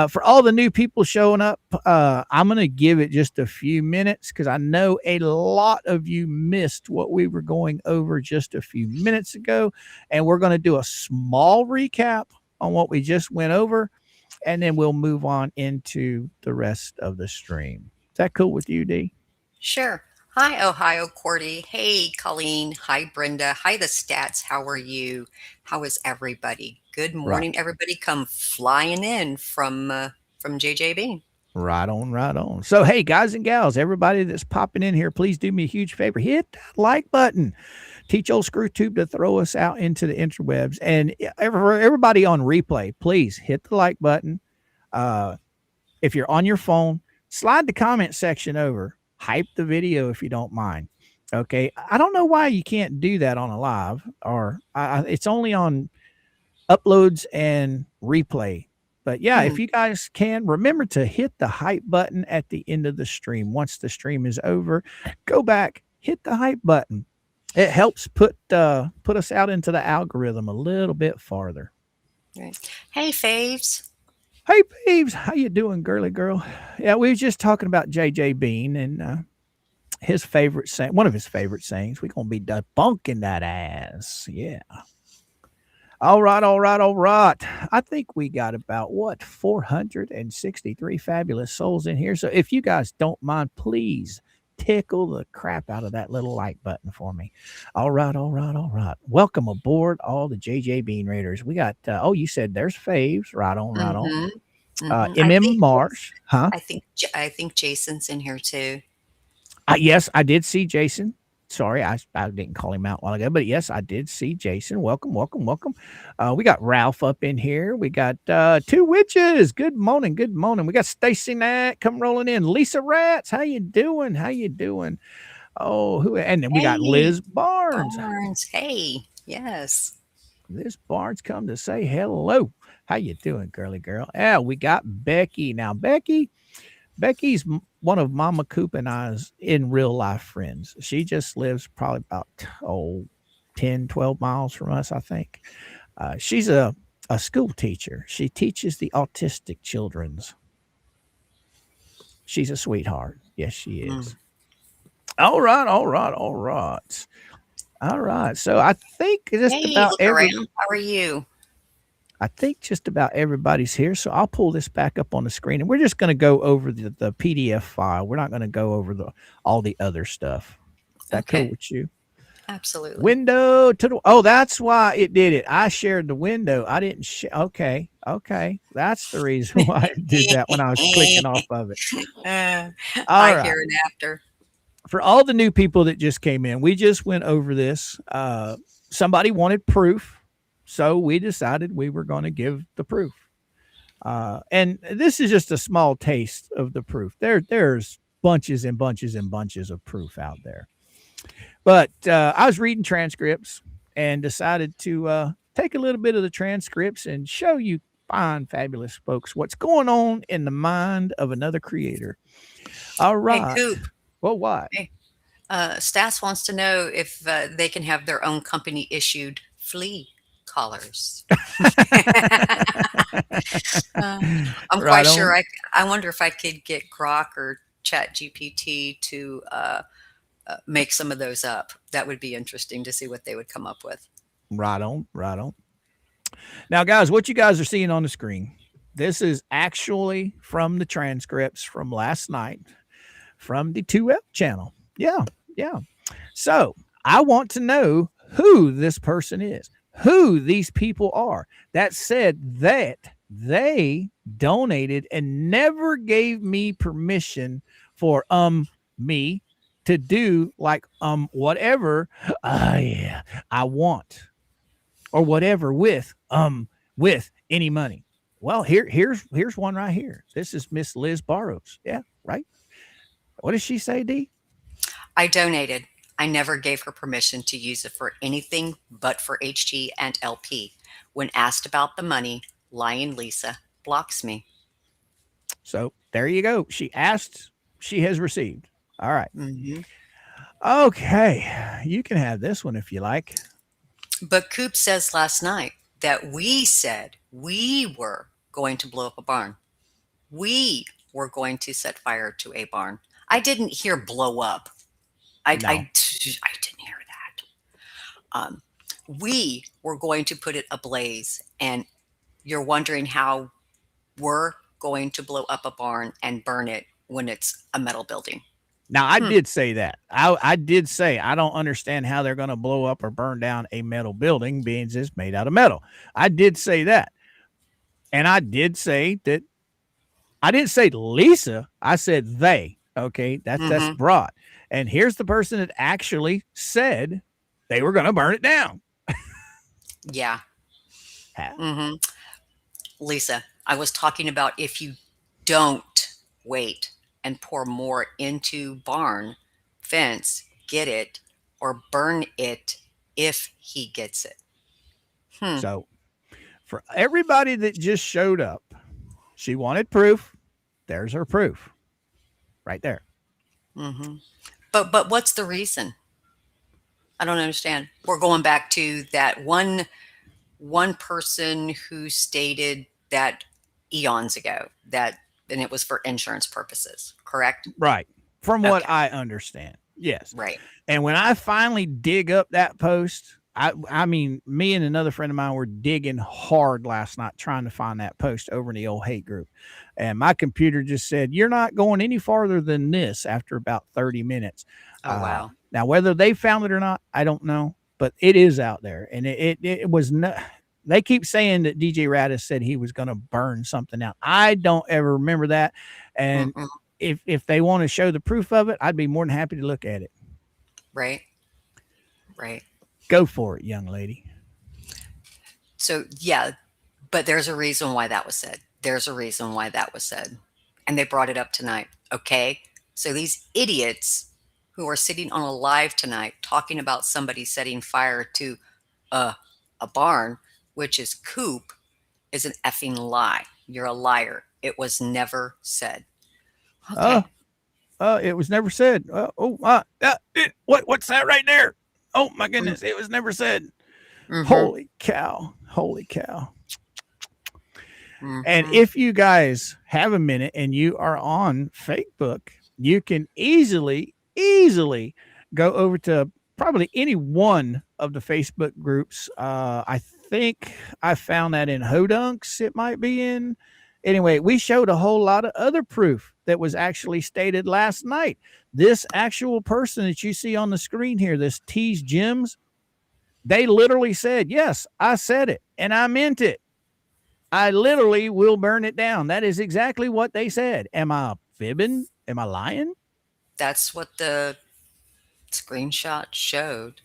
Speaker 2: For all the new people showing up, I'm going to give it just a few minutes because I know a lot of you missed what we were going over just a few minutes ago. And we're going to do a small recap on what we just went over. And then we'll move on into the rest of the stream. Is that cool with you, D?
Speaker 3: Sure. Hi, Ohio Cordy. Hey, Colleen. Hi, Brenda. Hi, the stats. How are you? How is everybody? Good morning, everybody. Come flying in from JJ Bean.
Speaker 2: Right on. So, hey, guys and gals, everybody that's popping in here, please do me a huge favor. Hit that like button. Teach old ScrewTube to throw us out into the interwebs. And everybody on replay, please hit the like button. If you're on your phone, slide the comment section over. Hype the video if you don't mind. Okay. I don't know why you can't do that on a live or it's only on uploads and replay. But yeah, if you guys can, remember to hit the hype button at the end of the stream. Once the stream is over, go back, hit the hype button. It helps put us out into the algorithm a little bit farther.
Speaker 3: Right. Hey, Faves.
Speaker 2: Hey, Peeves, how you doing, girly girl? Yeah, we was just talking about J.J. Bean and his favorite saying, one of his favorite sayings. We're gonna be debunking that ass. Yeah. All right, all right, all right. I think we got about 463 fabulous souls in here. So if you guys don't mind, please tickle the crap out of that little like button for me. All right, all right, all right. Welcome aboard, all the JJ Bean Raiders. We got you said there's Faves. Right on, right on.
Speaker 3: Mm-hmm. Mm-hmm.
Speaker 2: MM Marsh, huh?
Speaker 3: I think Jason's in here too.
Speaker 2: Yes, I did see Jason. Sorry, I didn't call him out a while ago, but yes, I did see Jason. Welcome, welcome, welcome. We got Ralph up in here. We got two witches. Good morning, good morning. We got Stacy Knight come rolling in. Lisa Rats, how you doing? How you doing? Oh, who? And then we got
Speaker 3: Hey,
Speaker 2: Liz Barnes.
Speaker 3: Barnes. Hey, yes.
Speaker 2: Liz Barnes come to say hello. How you doing, girly girl? Yeah, we got Becky now. Becky's one of Mama Coop and I's in real life friends. She just lives probably about 10, 12 miles from us, I think. She's a school teacher. She teaches the autistic children's. She's a sweetheart. Yes, she is. All right, all right, all right. All right. So I think just
Speaker 3: Hey,
Speaker 2: about
Speaker 3: look around. How are you?
Speaker 2: I think just about everybody's here. So I'll pull this back up on the screen and we're just going to go over the PDF file. We're not going to go over all the other stuff. Is that cool with you?
Speaker 3: Absolutely.
Speaker 2: Window to the, oh, that's why it did it. I shared the window. I didn't okay. That's the reason why I did that when I was clicking off of it.
Speaker 3: I hear it after.
Speaker 2: For all the new people that just came in, we just went over this. Somebody wanted proof. So we decided we were going to give the proof. And this is just a small taste of the proof. There's bunches and bunches and bunches of proof out there. But I was reading transcripts and decided to take a little bit of the transcripts and show you fine, fabulous folks what's going on in the mind of another creator. All right.
Speaker 3: Hey, Coop.
Speaker 2: Well, what?
Speaker 3: Hey. Stas wants to know if they can have their own company issued flea collars. I'm quite sure. I wonder if I could get Grok or Chat GPT to make some of those up. That would be interesting to see what they would come up with.
Speaker 2: Right on, right on. Now, guys, what you guys are seeing on the screen, this is actually from the transcripts from last night from the 2F channel. Yeah. So I want to know who this person is, who these people are that said that they donated and never gave me permission for me to do like whatever I want or whatever with any money. Well, here's one right here. This is Miss Liz Barrows. Yeah, right. What does she say, D?
Speaker 3: I donated. I never gave her permission to use it for anything but for HG and LP. When asked about the money, lying Lisa blocks me.
Speaker 2: So there you go. She asked, she has received. All right.
Speaker 3: Mm-hmm.
Speaker 2: Okay. You can have this one if you like.
Speaker 3: But Coop says last night that we said we were going to blow up a barn. We were going to set fire to a barn. I didn't hear blow up. I didn't hear that. We were going to put it ablaze, and you're wondering how we're going to blow up a barn and burn it when it's a metal building.
Speaker 2: Now, I did say that. I did say I don't understand how they're going to blow up or burn down a metal building being it's made out of metal. I did say that. And I did say that I didn't say Lisa. I said they. Okay, that's broad. And here's the person that actually said they were going to burn it down.
Speaker 3: Yeah. Mm-hmm. Lisa, I was talking about if you don't wait and pour more into barn fence, get it, or burn it if he gets it.
Speaker 2: So for everybody that just showed up, she wanted proof. There's her proof right there.
Speaker 3: Mm-hmm. But what's the reason? I don't understand. We're going back to that one person who stated that eons ago that, and it was for insurance purposes, correct?
Speaker 2: Right. From what
Speaker 3: Okay,
Speaker 2: I understand. Yes.
Speaker 3: right.
Speaker 2: And when I finally dig up that post, I mean, me and another friend of mine were digging hard last night trying to find that post over in the old hate group. And my computer just said, "You're not going any farther than this," after about 30 minutes.
Speaker 3: Oh, wow.
Speaker 2: Now, whether they found it or not, I don't know, but it is out there. And it was not. They keep saying that DJ Radis said he was going to burn something out. I don't ever remember that. And
Speaker 3: Mm-mm.
Speaker 2: if they want to show the proof of it, I'd be more than happy to look at it.
Speaker 3: Right, right.
Speaker 2: Go for it, young lady.
Speaker 3: So, yeah, but there's a reason why that was said. There's a reason why that was said. And they brought it up tonight. Okay. So these idiots who are sitting on a live tonight talking about somebody setting fire to a, a barn, which is coop, is an effing lie. You're a liar. It was never said. Okay.
Speaker 2: It was never said. What's that right there? Oh my goodness, it was never said.
Speaker 3: Mhm.
Speaker 2: Holy cow. Holy cow. And
Speaker 3: Mhm.
Speaker 2: if you guys have a minute and you are on Facebook, you can easily go over to probably any one of the Facebook groups. I think I found that in Hodunks, it might be in. Anyway, we showed a whole lot of other proof that was actually stated last night. This actual person that you see on the screen here, this Tease Gems, they literally said, "Yes, I said it and I meant it. I literally will burn it down." That is exactly what they said. Am I fibbing? Am I lying?
Speaker 3: That's what the screenshot showed.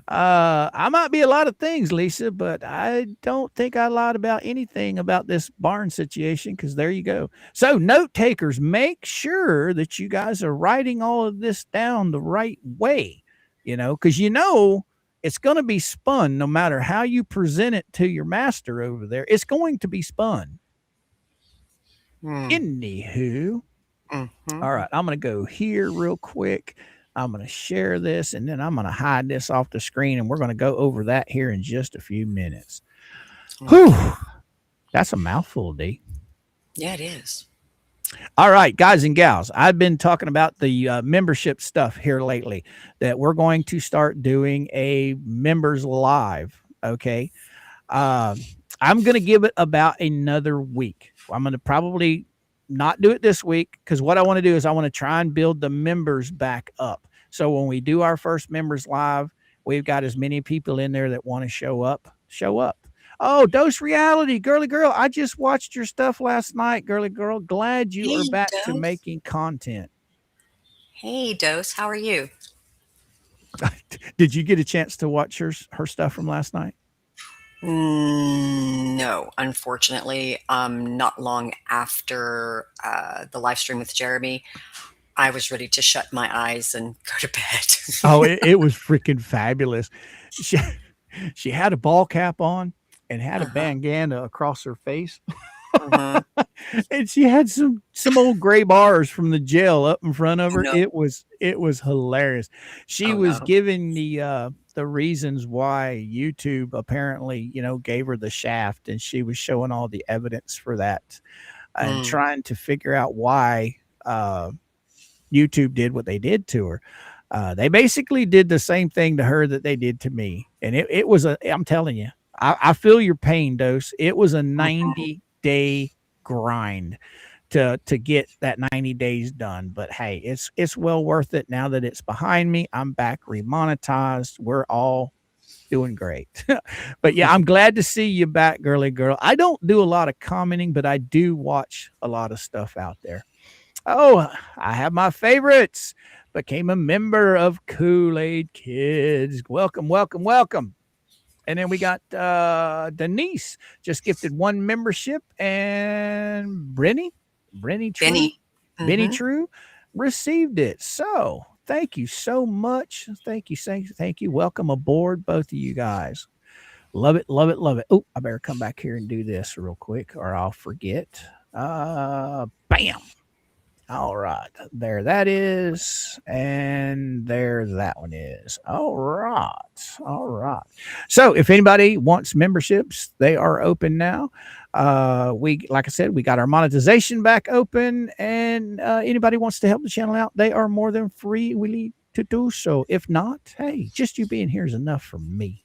Speaker 2: I might be a lot of things, Lisa, but I don't think I lied about anything about this barn situation, because there you go. So, note takers, make sure that you guys are writing all of this down the right way, because it's going to be spun no matter how you present it to your master over there. It's going to be spun. Anywho, all right, I'm going to go here real quick. I'm going to share this, and then I'm going to hide this off the screen, and we're going to go over that here in just a few minutes. Whew, that's a mouthful, D.
Speaker 3: Yeah, it is.
Speaker 2: All right, guys and gals, I've been talking about the membership stuff here lately, that we're going to start doing a members live. Okay. I'm going to give it about another week. I'm going to probably not do it this week, because what I want to do is I want to try and build the members back up. So when we do our first members live, we've got as many people in there that want to show up. Oh, Dose Reality, girly girl, I just watched your stuff last night, girly girl. Glad you are
Speaker 3: Hey,
Speaker 2: back to
Speaker 3: Dose.
Speaker 2: making content.
Speaker 3: Hey, Dose, how are you?
Speaker 2: Did you get a chance to watch her stuff from last night?
Speaker 3: No, unfortunately, not long after the live stream with Jeremy, I was ready to shut my eyes and go to bed.
Speaker 2: Oh, it was freaking fabulous. She had a ball cap on and had a bandana across her face. And she had some old gray bars from the jail up in front of her.
Speaker 3: No.
Speaker 2: It was hilarious. She was giving the reasons why YouTube apparently, gave her the shaft, and she was showing all the evidence for that, and trying to figure out why YouTube did what they did to her. They basically did the same thing to her that they did to me. And it was I'm telling you, I feel your pain, Dose. It was a 90-day grind to get that 90 days done. But hey, it's well worth it now that it's behind me. I'm back remonetized. We're all doing great. But yeah, I'm glad to see you back, girly girl. I don't do a lot of commenting, but I do watch a lot of stuff out there. Oh, I have my favorites. Became a member of Kool-Aid Kids. Welcome. And then we got Denise, just gifted one membership, and Brenny True received it. So thank you so much. Thank you. Welcome aboard, both of you guys. Love it. Oh, I better come back here and do this real quick, or I'll forget. Bam. All right. There that is. And there that one is. All right. All right. So if anybody wants memberships, they are open now. We, like I said, we got our monetization back open, and anybody wants to help the channel out, they are more than free willing to do so. If not, hey, just you being here is enough for me.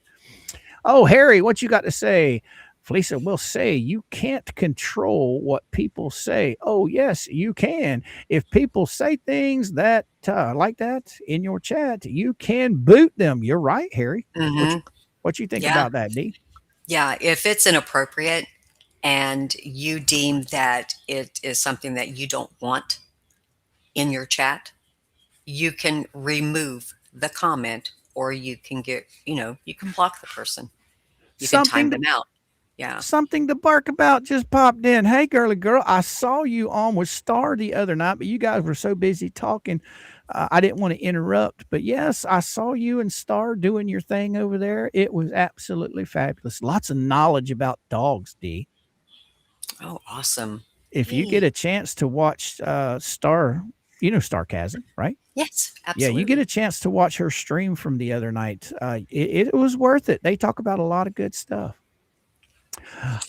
Speaker 2: Oh, Harry, what you got to say? Felisa will say you can't control what people say. Oh, yes, you can. If people say things that like that in your chat, you can boot them. You're right, Harry.
Speaker 3: Mm-hmm.
Speaker 2: What you think
Speaker 3: Yeah.
Speaker 2: about that, D?
Speaker 3: Yeah, if it's inappropriate and you deem that it is something that you don't want in your chat, you can remove the comment, or you can get, you can block the person. You can time them out. Yeah.
Speaker 2: Something to bark about just popped in. Hey, girly girl, I saw you on with Star the other night, but you guys were so busy talking, I didn't want to interrupt. But yes, I saw you and Star doing your thing over there. It was absolutely fabulous. Lots of knowledge about dogs, D.
Speaker 3: Oh, awesome.
Speaker 2: If you get a chance to watch Star, you know Starcasm, right?
Speaker 3: Yes, absolutely.
Speaker 2: Yeah, you get a chance to watch her stream from the other night. It was worth it. They talk about a lot of good stuff.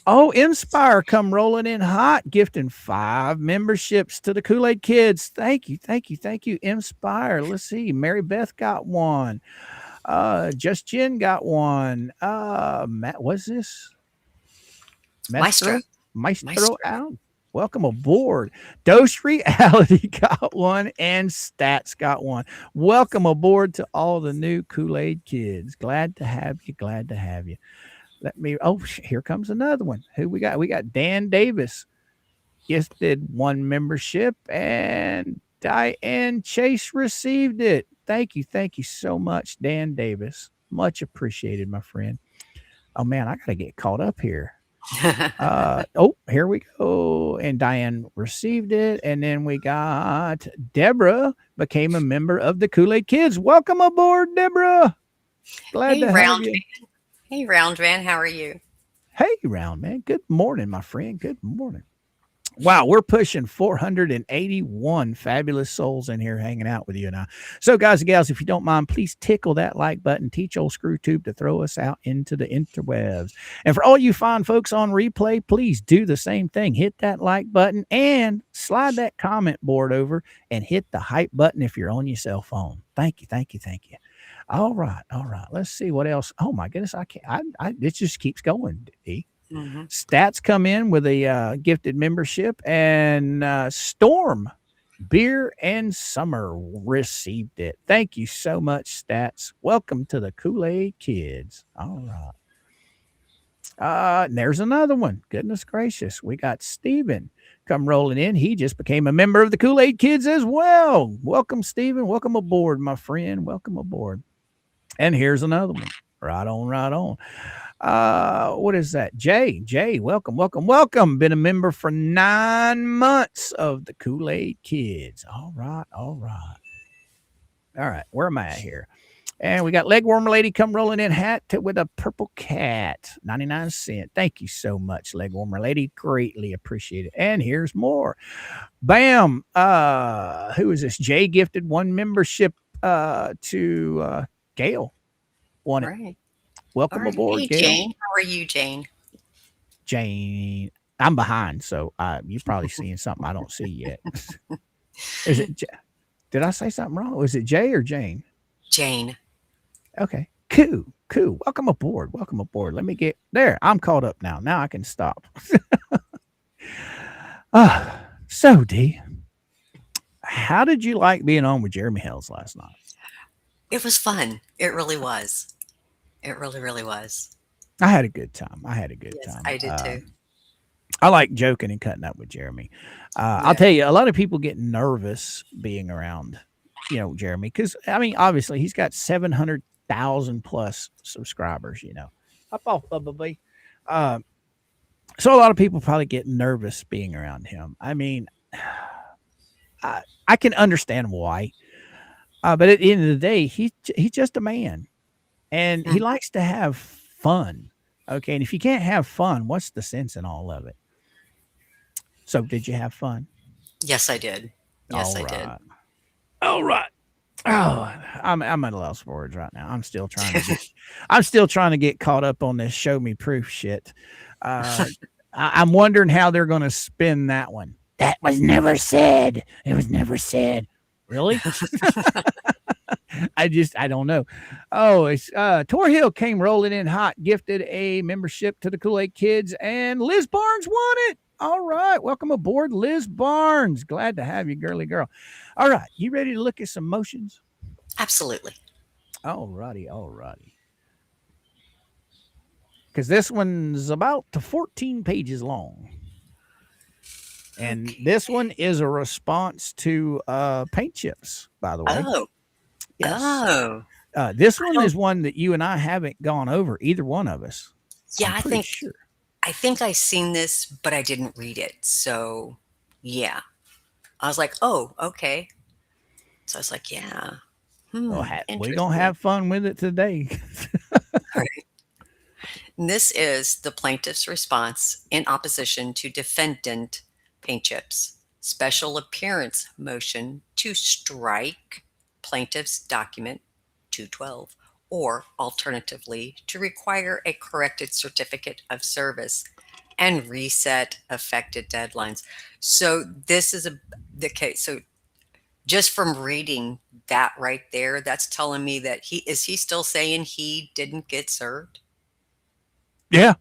Speaker 2: Oh, Inspire come rolling in hot, gifting 5 memberships to the Kool-Aid Kids. Thank you, thank you, thank you, Inspire. Let's see. Mary Beth got one. Just Jen got one. Matt, what's this? Maestro out. Welcome aboard. Dose Reality got one, and Stats got one. Welcome aboard to all the new Kool-Aid Kids. Glad to have you. Glad to have you. Here comes another one. Who we got? We got Dan Davis. Gifted 1 membership, and Diane Chase received it. Thank you. Thank you so much, Dan Davis. Much appreciated, my friend. Oh, man, I got to get caught up here. Here we go. And Diane received it. And then we got Deborah became a member of the Kool-Aid Kids. Welcome aboard, Deborah. Glad to have you.
Speaker 3: Hey, Round Man, how are you?
Speaker 2: Hey, Round Man. Good morning, my friend. Good morning. Wow, we're pushing 481 fabulous souls in here hanging out with you and I. So, guys and gals, if you don't mind, please tickle that like button. Teach old ScrewTube to throw us out into the interwebs. And for all you fine folks on replay, please do the same thing. Hit that like button and slide that comment board over and hit the hype button if you're on your cell phone. Thank you, thank you, thank you. All right. Let's see what else. Oh my goodness, I can't. It just keeps going. D. Mm-hmm. Stats come in with a gifted membership, and Storm Beer and Summer received it. Thank you so much, Stats. Welcome to the Kool-Aid Kids. All right. And there's another one. Goodness gracious, we got Steven come rolling in. He just became a member of the Kool-Aid Kids as well. Welcome, Steven. Welcome aboard, my friend. Welcome aboard. And here's another one. Right on. What is that? Jay, welcome. Been a member for 9 months of the Kool-Aid Kids. All right. Where am I at here? And we got Legworm Lady come rolling in hat with a purple cat, 99 cents. Thank you so much, Legworm Lady. Greatly appreciate it. And here's more. Bam. Who is this? Jay gifted 1 membership to Gail. Won it. Right. Welcome aboard,
Speaker 3: hey,
Speaker 2: Gail.
Speaker 3: Jane. How are you, Jane?
Speaker 2: Jane. I'm behind, so you're probably seeing something I don't see yet. Is it? Did I say something wrong? Was it Jay or Jane?
Speaker 3: Jane.
Speaker 2: Okay. Cool. Welcome aboard. Let me get there. I'm caught up now. Now I can stop. So D, how did you like being on with Jeremy Hales last night?
Speaker 3: It was fun. It really was. It really, really was.
Speaker 2: I had a good time. Yes, time.
Speaker 3: I did too.
Speaker 2: I like joking and cutting up with Jeremy. I'll tell you, a lot of people get nervous being around, Jeremy, because obviously he's got 700,000 plus subscribers. Up off, Bubba. So a lot of people probably get nervous being around him. I can understand why, but at the end of the day, he's just a man, and he likes to have fun. Okay, and if you can't have fun, what's the sense in all of it? So, did you have fun?
Speaker 3: Yes, I did. Yes,
Speaker 2: All
Speaker 3: I did.
Speaker 2: right. All right. Oh, I'm at a loss for words right now. I'm still trying to get caught up on this show me proof shit. I'm wondering how they're going to spin that one. That was never said. It was never said. Really? I don't know. Oh, it's Tor Hill came rolling in hot, gifted a membership to the Kool-Aid Kids, and Liz Barnes won it. All right. Welcome aboard, Liz Barnes. Glad to have you, girly girl. All right. You ready to look at some motions?
Speaker 3: Absolutely.
Speaker 2: All righty. Because this one's about 14 pages long. And this one is a response to paint chips, by the way.
Speaker 3: Oh.
Speaker 2: Yes.
Speaker 3: Oh.
Speaker 2: This one is one that you and I haven't gone over, either one of us.
Speaker 3: Yeah,
Speaker 2: I'm pretty sure.
Speaker 3: I think I seen this, but I didn't read it. So, yeah. I was like, oh, okay. So I was like, yeah.
Speaker 2: We're going to have fun with it today.
Speaker 3: Right. And this is the plaintiff's response in opposition to defendant paint chips. Special appearance motion to strike plaintiff's document 212, or alternatively to require a corrected certificate of service and reset affected deadlines. So this is the case. So just from reading that right there, that's telling me that he still saying he didn't get served?
Speaker 2: Yeah.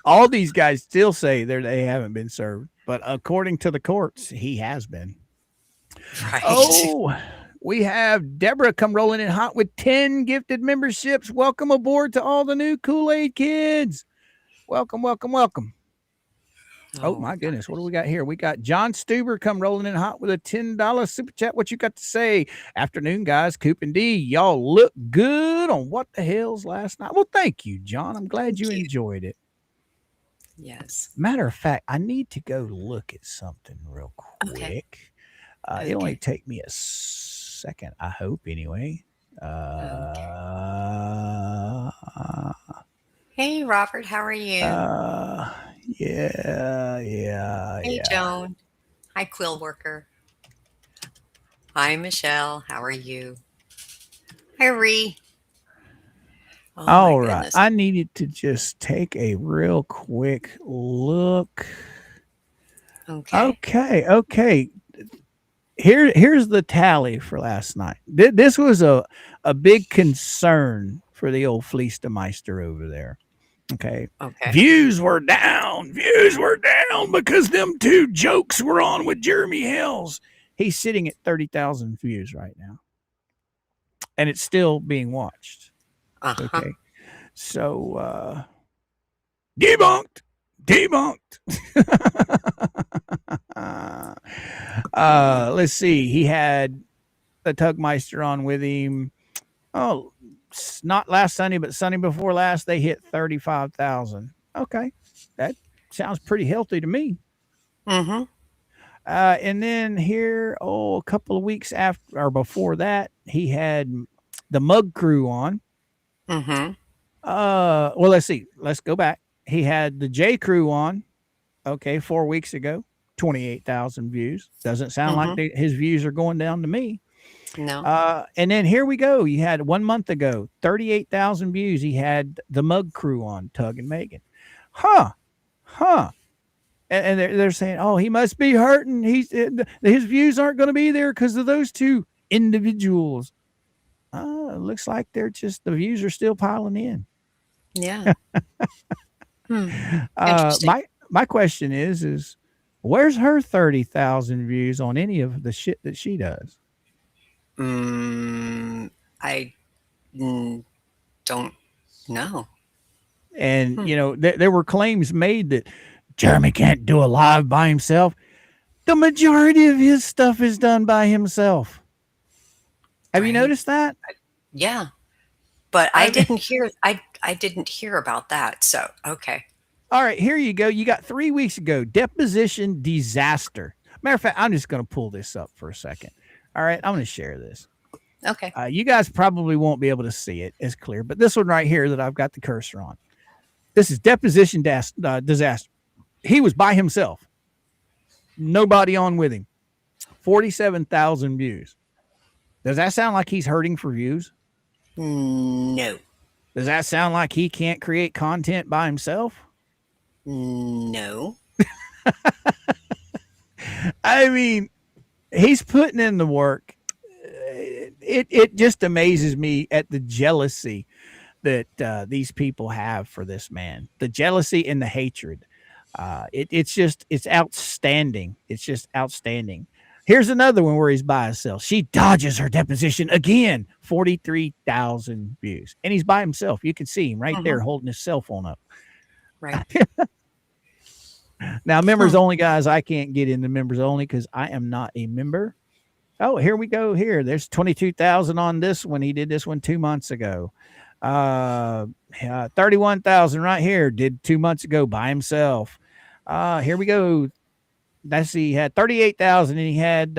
Speaker 2: All these guys still say they haven't been served, but according to the courts, he has been.
Speaker 3: Right.
Speaker 2: Oh, we have Deborah come rolling in hot with 10 gifted memberships. Welcome aboard to all the new Kool-Aid Kids. Welcome. Oh my goodness. What do we got here? We got John Stuber come rolling in hot with a $10 super chat. What you got to say? Afternoon, guys. Coop and D, y'all look good on What the Hales last night. Well, thank you, John. I'm glad you enjoyed it.
Speaker 3: Yes.
Speaker 2: Matter of fact, I need to go look at something real quick.
Speaker 3: Okay.
Speaker 2: It'll only take me a second, I hope, anyway.
Speaker 3: Hey, Robert, how are you?
Speaker 2: Yeah.
Speaker 3: Hey, Joan. Hi, Quill Worker. Hi, Michelle. How are you? Hi, Ree. Oh,
Speaker 2: all right. Goodness. I needed to just take a real quick look. Okay. Here's the tally for last night. This was a big concern for the old Fleistemeister over there. Okay. Views were down because them two jokes were on with Jeremy Hells. He's sitting at 30,000 views right now, and it's still being watched. Okay. So debunked. Let's see. He had the Tugmeister on with him. Oh, not last Sunday, but Sunday before last, they hit 35,000. Okay. That sounds pretty healthy to me.
Speaker 3: Mm-hmm.
Speaker 2: And then here, a couple of weeks after or before that, he had the Mug Crew on.
Speaker 3: Mm-hmm.
Speaker 2: Well, let's see. Let's go back. He had the J Crew on. Okay, 4 weeks ago, 28,000 views. Doesn't sound like his views are going down to me.
Speaker 3: No.
Speaker 2: And then here we go. You had 1 month ago, 38,000 views. He had the Mug Crew on, Tug and Megan. Huh. And they're saying, oh, he must be hurting. His views aren't going to be there because of those two individuals. It looks like the views are still piling in.
Speaker 3: Yeah.
Speaker 2: My question is where's her 30,000 views on any of the shit that she does?
Speaker 3: I don't know.
Speaker 2: And, there were claims made that Jeremy can't do a live by himself. The majority of his stuff is done by himself. Have you noticed that?
Speaker 3: Yeah. But I didn't hear about that. So, okay.
Speaker 2: All right, here you go. You got 3 weeks ago, deposition disaster. Matter of fact, I'm just going to pull this up for a second. All right, I'm going to share this.
Speaker 3: Okay.
Speaker 2: You guys probably won't be able to see it as clear, but this one right here that I've got the cursor on. This is deposition disaster. He was by himself. Nobody on with him. 47,000 views. Does that sound like he's hurting for views?
Speaker 3: No.
Speaker 2: Does that sound like he can't create content by himself?
Speaker 3: No.
Speaker 2: I mean, he's putting in the work. It just amazes me at the jealousy that these people have for this man. The jealousy and the hatred. It's outstanding. It's just outstanding. Here's another one where he's by himself. She dodges her deposition again. 43,000 views. And he's by himself. You can see him right there holding his cell phone up.
Speaker 3: Right.
Speaker 2: Now, members only, guys, I can't get into members only because I am not a member. Oh, here we go. Here, there's 22,000 on this one. He did this one 2 months ago. 31,000 right here. Did 2 months ago by himself. Here we go. He had 38,000, and he had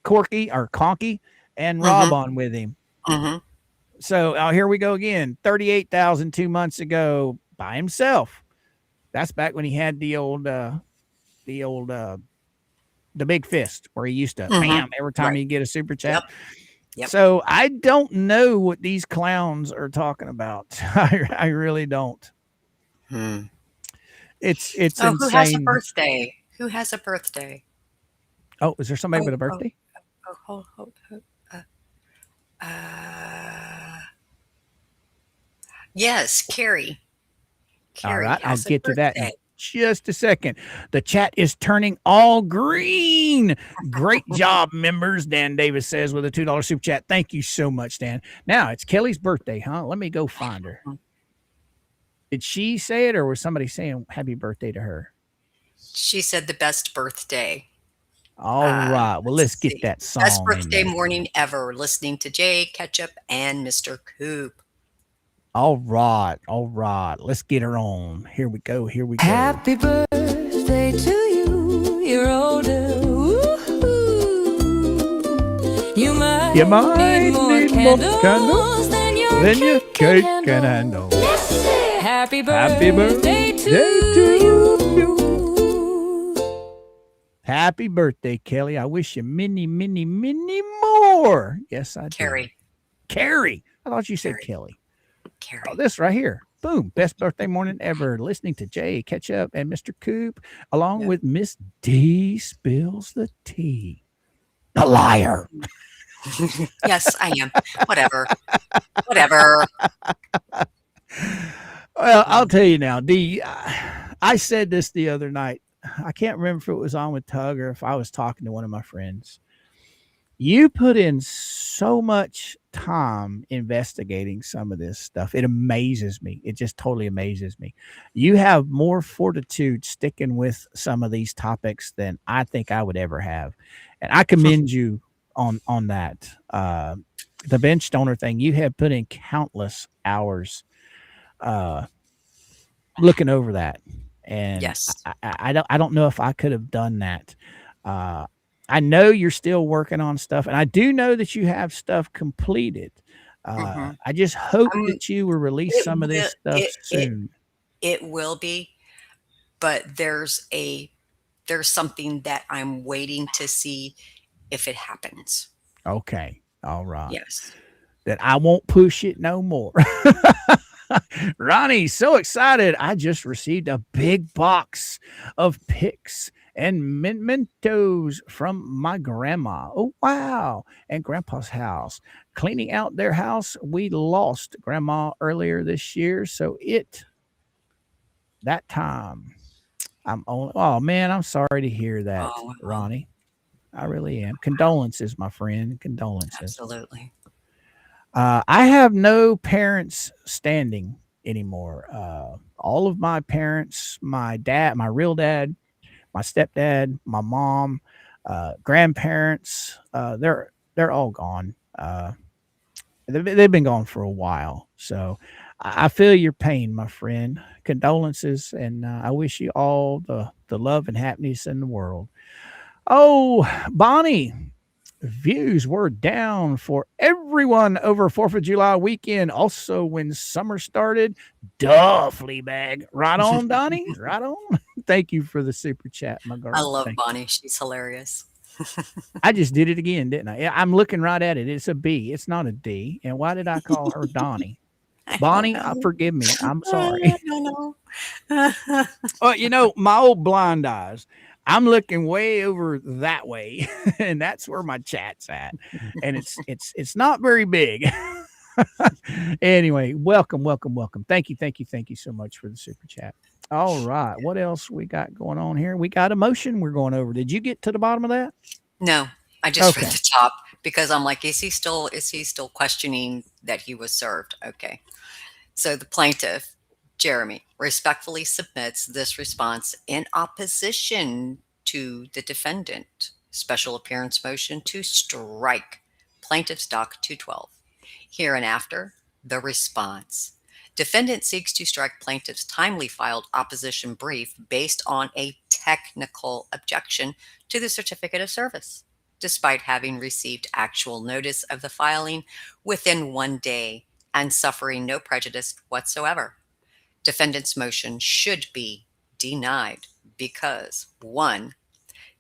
Speaker 2: Corky or Conky and Rob on with him. So here we go again. 38,000 2 months ago by himself. That's back when he had the big fist where he used to bam every time he'd get a super chat.
Speaker 3: Yep.
Speaker 2: So I don't know what these clowns are talking about. I really don't. It's insane.
Speaker 3: Who has a birthday? Who has a birthday?
Speaker 2: Oh, is there somebody with a birthday?
Speaker 3: Yes, Carrie.
Speaker 2: All right, I'll get to that in just a second. The chat is turning all green. Great job, members. Dan Davis says with a $2 super chat. Thank you so much, Dan. Now it's Kelly's birthday, huh? Let me go find her. Did she say it, or was somebody saying happy birthday to her?
Speaker 3: She said the best birthday.
Speaker 2: All right. Well, let's get that song.
Speaker 3: Best birthday morning ever. Listening to Jay, Ketchup, and Mr. Coop.
Speaker 2: All right. Let's get her on. Here we go.
Speaker 1: Happy birthday to you. You're older. Woo-hoo. You might need more candles than your cake can handle. Happy birthday to you.
Speaker 2: Happy birthday, Kelly. I wish you many, many, many more. Yes, I do. Carrie. I thought you said Kelly.
Speaker 3: Carrie.
Speaker 2: Oh, this right here. Boom. Best birthday morning ever. Listening to Jay, Ketchup, and Mr. Coop, along with Miss D spills the tea. The liar.
Speaker 3: Yes, I am. Whatever. Well,
Speaker 2: I'll tell you now. I said this the other night. I can't remember if it was on with Tug or if I was talking to one of my friends. You put in so much time investigating some of this stuff. It amazes me. It just totally amazes me. You have more fortitude sticking with some of these topics than I think I would ever have. And I commend you on that. The bench donor thing, you have put in countless hours looking over that. And
Speaker 3: yes,
Speaker 2: I don't know if I could have done that. I know you're still working on stuff, and I do know that you have stuff completed. I just hope that you will release some of this stuff soon.
Speaker 3: It will be, but there's something that I'm waiting to see if it happens.
Speaker 2: Okay. All right.
Speaker 3: Yes.
Speaker 2: That I won't push it no more. Ronnie, so excited. I just received a big box of picks and mementos from my grandma. Oh, wow. And grandpa's house. Cleaning out their house. We lost grandma earlier this year. So that time, oh man, I'm sorry to hear that, Ronnie. I really am. Condolences, my friend. Condolences.
Speaker 3: Absolutely.
Speaker 2: I have no parents standing anymore. All of my parents, my dad, my real dad, my stepdad, my mom, grandparents, they're all gone. They've been gone for a while. So I feel your pain, my friend. Condolences, and I wish you all the love and happiness in the world. Oh, Bonnie, views were down for everyone over 4th of July weekend. Also, when summer started, duh, Fleabag. Right on, Donnie. Right on. Thank you for the super chat, my
Speaker 3: I
Speaker 2: girl.
Speaker 3: love
Speaker 2: Thank you.
Speaker 3: Bonnie. She's hilarious.
Speaker 2: I just did it again, didn't I? Yeah, I'm looking right at it. It's a B. It's not a D. And why did I call her Donnie?
Speaker 3: I don't
Speaker 2: Bonnie,
Speaker 3: know.
Speaker 2: forgive me. I'm
Speaker 3: I
Speaker 2: sorry.
Speaker 3: don't know.
Speaker 2: Well, my old blind eyes. I'm looking way over that way, and that's where my chat's at. And it's not very big. Anyway, welcome, welcome, welcome. Thank you, thank you, thank you so much for the super chat. All right, what else we got going on here? We got a motion we're going over. Did you get to the bottom of that?
Speaker 3: No, I just read
Speaker 2: Okay.
Speaker 3: the top because I'm like, is he still questioning that he was served? Okay. So the plaintiff, Jeremy, respectfully submits this response in opposition to the defendant special appearance motion to strike plaintiff's doc 212. Hereinafter, the response. Defendant seeks to strike plaintiff's timely filed opposition brief based on a technical objection to the certificate of service, despite having received actual notice of the filing within 1 day and suffering no prejudice whatsoever. Defendant's motion should be denied because 1.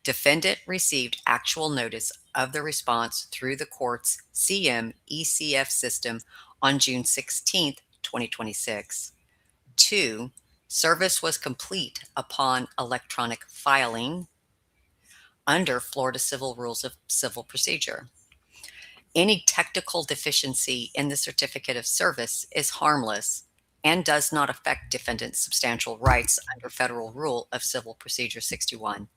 Speaker 3: Defendant received actual notice of the response through the court's CM ECF system on June 16, 2026. 2. Service was complete upon electronic filing under Florida Civil Rules of Civil Procedure. Any technical deficiency in the certificate of service is harmless and does not affect defendant's substantial rights under Federal Rule of Civil Procedure 61.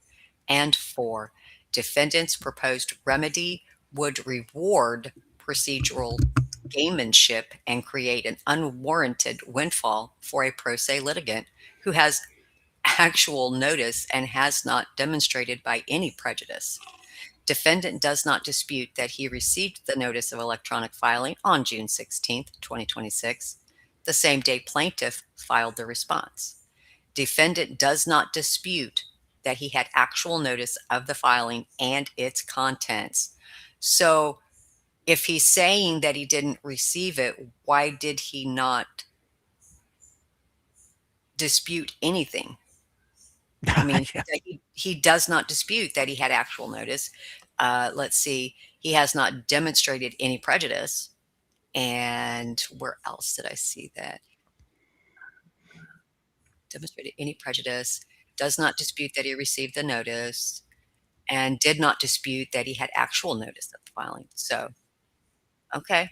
Speaker 3: And 4, defendant's proposed remedy would reward procedural gamesmanship and create an unwarranted windfall for a pro se litigant who has actual notice and has not demonstrated by any prejudice. Defendant does not dispute that he received the notice of electronic filing on June 16, 2026, the same day plaintiff filed the response. Defendant does not dispute that he had actual notice of the filing and its contents. So if he's saying that he didn't receive it, why did he not dispute anything? I mean, he does not dispute that he had actual notice. Let's see. He has not demonstrated any prejudice. And where else did I see that? Demonstrated any prejudice, does not dispute that he received the notice, and did not dispute that he had actual notice of the filing. So, okay.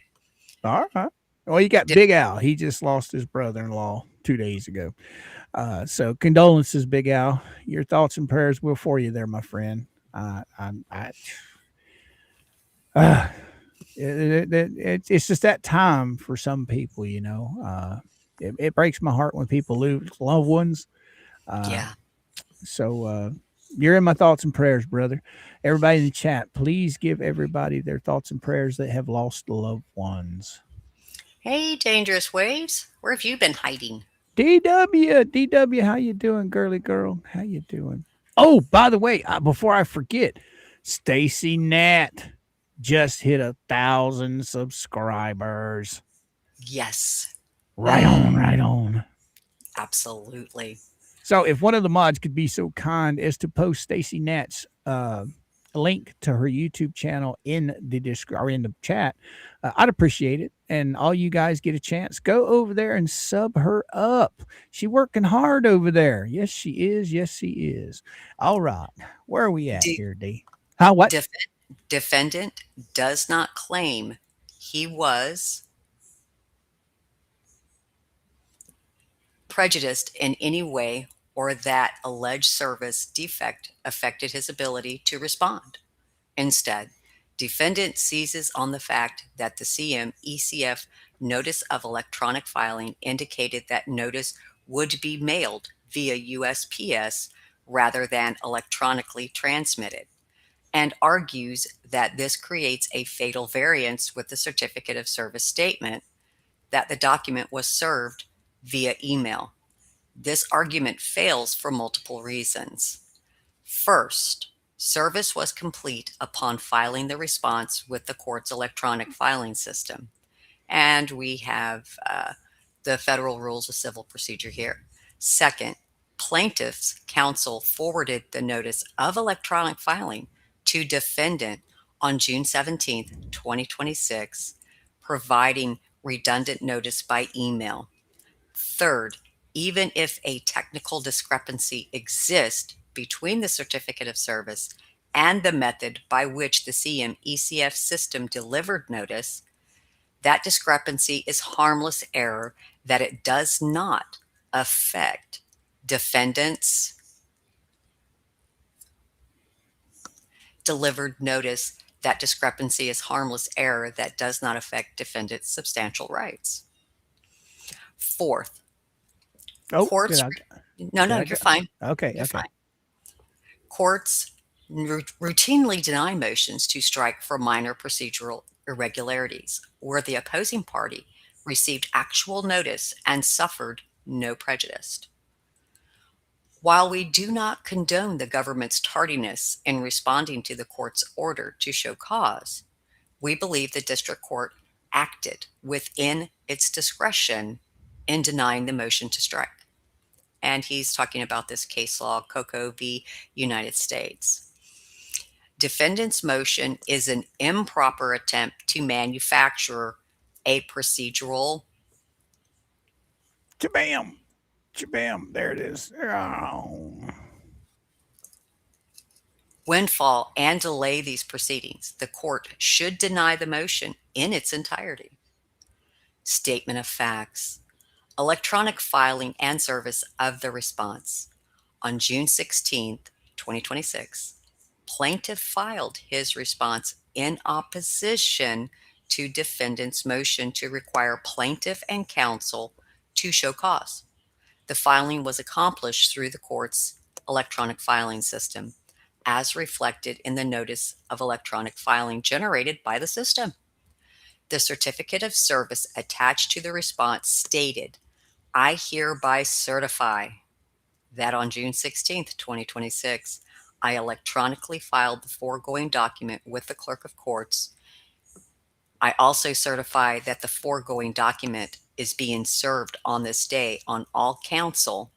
Speaker 2: All right. Well, you got
Speaker 3: Did,
Speaker 2: Big Al. He just lost his brother-in-law 2 days ago. So condolences, Big Al. Your thoughts and prayers will for you there, my friend. Uh, it's just that time for some people, it breaks my heart when people lose loved ones.
Speaker 3: yeah.
Speaker 2: So you're in my thoughts and prayers, brother. Everybody in the chat, please give everybody their thoughts and prayers that have lost loved ones.
Speaker 3: Hey, Dangerous Waves, where have you been hiding?
Speaker 2: DW, how you doing, girly girl? How you doing? Oh, by the way, before I forget, Stacy Nat just hit 1,000 subscribers.
Speaker 3: Yes.
Speaker 2: Right on, right on.
Speaker 3: Absolutely.
Speaker 2: So, if one of the mods could be so kind as to post Stacy Nat's link to her YouTube channel in the or in the chat, I'd appreciate it. And all you guys get a chance, go over there and sub her up. She working hard over there. Yes, she is. Yes, she is. All right, where are we at here, D? How what?
Speaker 3: Defendant does not claim he was prejudiced in any way or that alleged service defect affected his ability to respond. Instead, defendant seizes on the fact that the CM ECF notice of electronic filing indicated that notice would be mailed via USPS rather than electronically transmitted, and argues that this creates a fatal variance with the certificate of service statement that the document was served via email. This argument fails for multiple reasons. First, service was complete upon filing the response with the court's electronic filing system. And we have the Federal Rules of Civil Procedure here. Second, Plaintiff's counsel forwarded the notice of electronic filing to defendant on June 17th, 2026, providing redundant notice by email. Third, even if a technical discrepancy exists between the certificate of service and the method by which the CM-ECF system delivered notice, that discrepancy is harmless error, that it does not affect defendant's delivered notice. That discrepancy is harmless error that does not affect defendant's substantial rights. Fourth,
Speaker 2: Oh,
Speaker 3: courts. No,
Speaker 2: did I
Speaker 3: you're fine.
Speaker 2: Okay.
Speaker 3: You're
Speaker 2: Okay.
Speaker 3: fine. Courts routinely deny motions to strike for minor procedural irregularities where the opposing party received actual notice and suffered no prejudice. While we do not condone the government's tardiness in responding to the court's order to show cause, we believe the district court acted within its discretion in denying the motion to strike. And he's talking about this case law, Coco v. United States. Defendant's motion is an improper attempt to manufacture a procedural
Speaker 2: Chabam. Chabam. There it is. Oh.
Speaker 3: windfall and delay these proceedings. The court should deny the motion in its entirety. Statement of facts. Electronic filing and service of the response. On June 16th, 2026, plaintiff filed his response in opposition to defendant's motion to require plaintiff and counsel to show cause. The filing was accomplished through the court's electronic filing system, as reflected in the notice of electronic filing generated by the system. The certificate of service attached to the response stated, "I hereby certify that on June 16th, 2026, I electronically filed the foregoing document with the clerk of courts. I also certify that the foregoing document is being served on this day on all counsel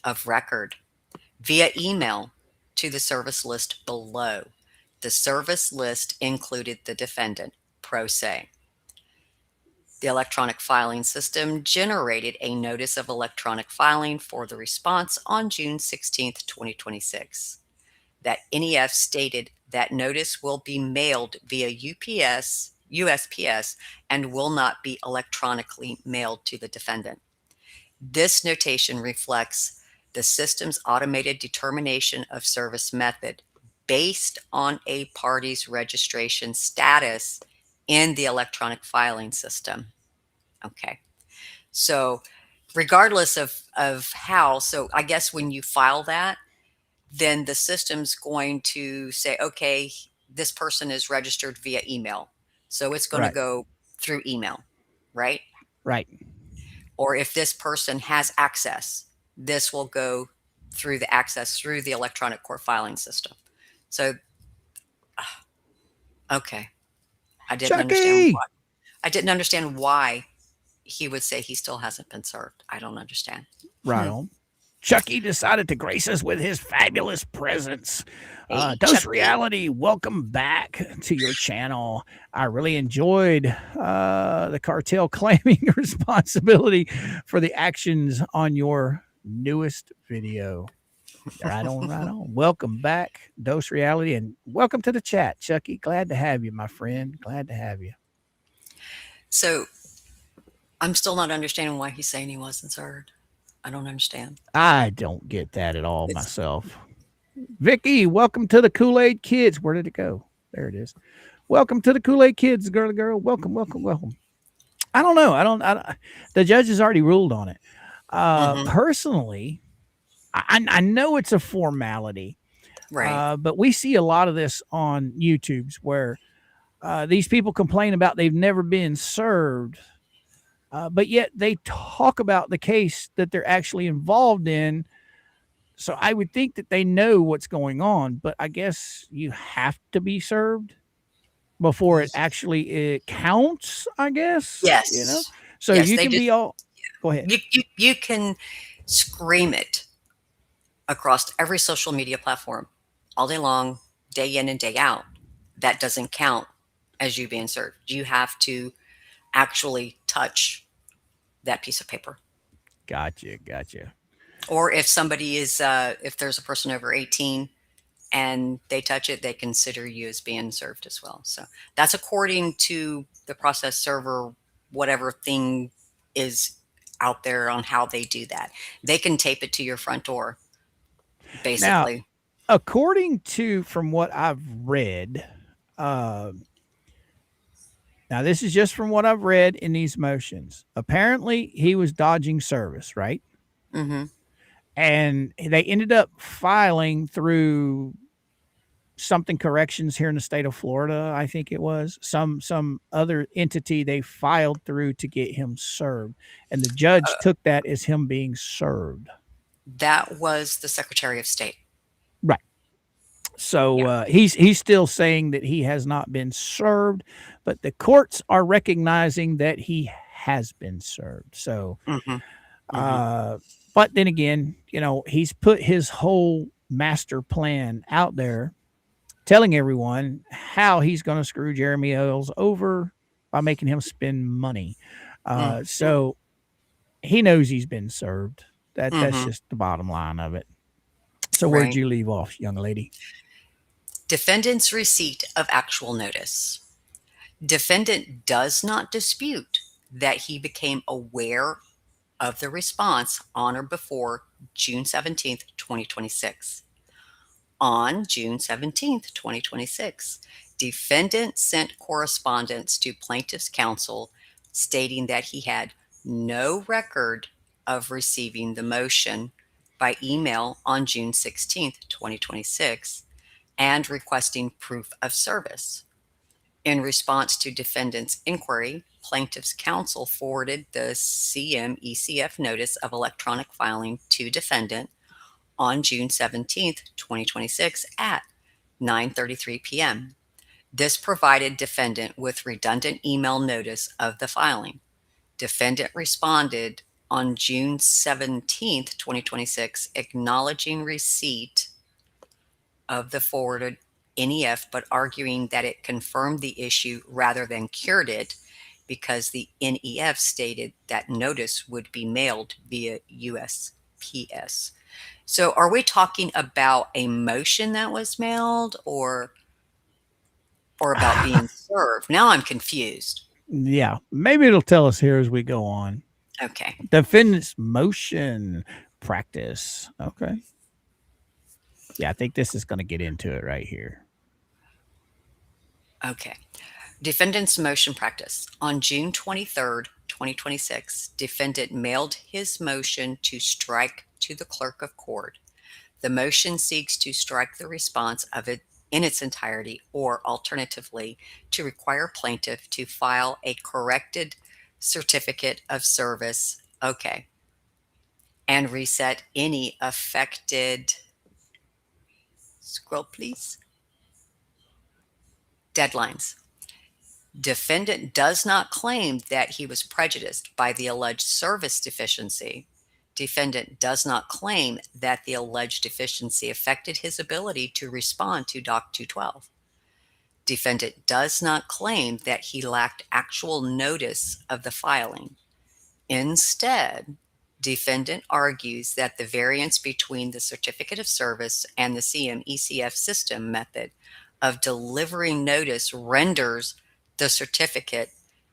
Speaker 3: of record via email to the service list below." The service list included the defendant, pro se. The electronic filing system generated a notice of electronic filing for the response on June 16th, 2026. That NEF stated that notice will be mailed via USPS, and will not be electronically mailed to the defendant. This notation reflects the system's automated determination of service method based on a party's registration status in the electronic filing system. Okay. So regardless of how, so I guess when you file that, then the system's going to say, okay, this person is registered via email. So it's going to go through email, right?
Speaker 2: Right.
Speaker 3: Or if this person has access, this will go through the access through the electronic court filing system. So, okay. I didn't understand why he would say he still hasn't been served. I don't understand.
Speaker 2: Right on. Chucky decided to grace us with his fabulous presence.
Speaker 3: Hey,
Speaker 2: Dose
Speaker 3: Chucky.
Speaker 2: Reality, welcome back to your channel. I really enjoyed the cartel claiming responsibility for the actions on your newest video. Right on, right on. Welcome back, Dose Reality, and welcome to the chat, Chucky. Glad to have you, my friend. Glad to have you.
Speaker 3: So I'm still not understanding why he's saying he wasn't served. I don't understand.
Speaker 2: I don't get that at all myself. Vicky, welcome to the Kool-Aid Kids. Where did it go? There it is. Welcome to the Kool-Aid Kids, girl. Welcome. I don't know. The judge has already ruled on it. Personally, I know it's a formality,
Speaker 3: right?
Speaker 2: But we see a lot of this on YouTube's where these people complain about they've never been served, but yet they talk about the case that they're actually involved in. So I would think that they know what's going on, but I guess you have to be served before it actually counts, I guess.
Speaker 3: Yes.
Speaker 2: You know? So
Speaker 3: yes,
Speaker 2: you can be all, go ahead.
Speaker 3: You can, scream it across every social media platform all day long, day in and day out, that doesn't count as you being served. You have to actually touch that piece of paper.
Speaker 2: Gotcha.
Speaker 3: Or if somebody is, if there's a person over 18 and they touch it, they consider you as being served as well. So that's according to the process server, whatever thing is out there on how they do that. They can tape it to your front door,
Speaker 2: Now,
Speaker 3: basically.
Speaker 2: according to from what I've read, uh, now this is just from what I've read in these motions. Apparently, he was dodging service, right?
Speaker 3: Hmm.
Speaker 2: And they ended up filing through something corrections here in the state of Florida. I think it was some other entity they filed through to get him served, and the judge took that as him being served.
Speaker 3: That was the Secretary of State.
Speaker 2: Right. So
Speaker 3: Yeah.
Speaker 2: he's still saying that he has not been served, but the courts are recognizing that he has been served. So,
Speaker 3: Hmm. Hmm.
Speaker 2: but then again, he's put his whole master plan out there, telling everyone how he's going to screw Jeremy Ells over by making him spend money.
Speaker 3: Hmm.
Speaker 2: So he knows he's been served. That's
Speaker 3: Hmm.
Speaker 2: just the bottom line of it. So where'd
Speaker 3: Right.
Speaker 2: you leave off, young lady?
Speaker 3: Defendant's receipt of actual notice. Defendant does not dispute that he became aware of the response on or before June 17th, 2026. On June 17th, 2026, defendant sent correspondence to plaintiff's counsel stating that he had no record of receiving the motion by email on June 16th, 2026, and requesting proof of service. In response to defendant's inquiry, plaintiff's counsel forwarded the CMECF notice of electronic filing to defendant on June 17th, 2026 at 9:33 p.m. This provided defendant with redundant email notice of the filing. Defendant responded on June 17th, 2026, acknowledging receipt of the forwarded NEF, but arguing that it confirmed the issue rather than cured it because the NEF stated that notice would be mailed via USPS. So are we talking about a motion that was mailed or about being served? Now I'm confused.
Speaker 2: Yeah, maybe it'll tell us here as we go on.
Speaker 3: Okay.
Speaker 2: Defendant's motion practice. Okay. Yeah, I think this is going to get into it right here.
Speaker 3: Okay. Defendant's motion practice. On June 23rd, 2026, defendant mailed his motion to strike to the clerk of court. The motion seeks to strike the response of it in its entirety or alternatively to require plaintiff to file a corrected certificate of service. Okay. And reset any affected, scroll please, deadlines. Defendant does not claim that he was prejudiced by the alleged service deficiency. Defendant does not claim that the alleged deficiency affected his ability to respond to Doc 212. Defendant does not claim that he lacked actual notice of the filing. Instead, defendant argues that the variance between the certificate of service and the CMECF system method of delivering notice renders the certificate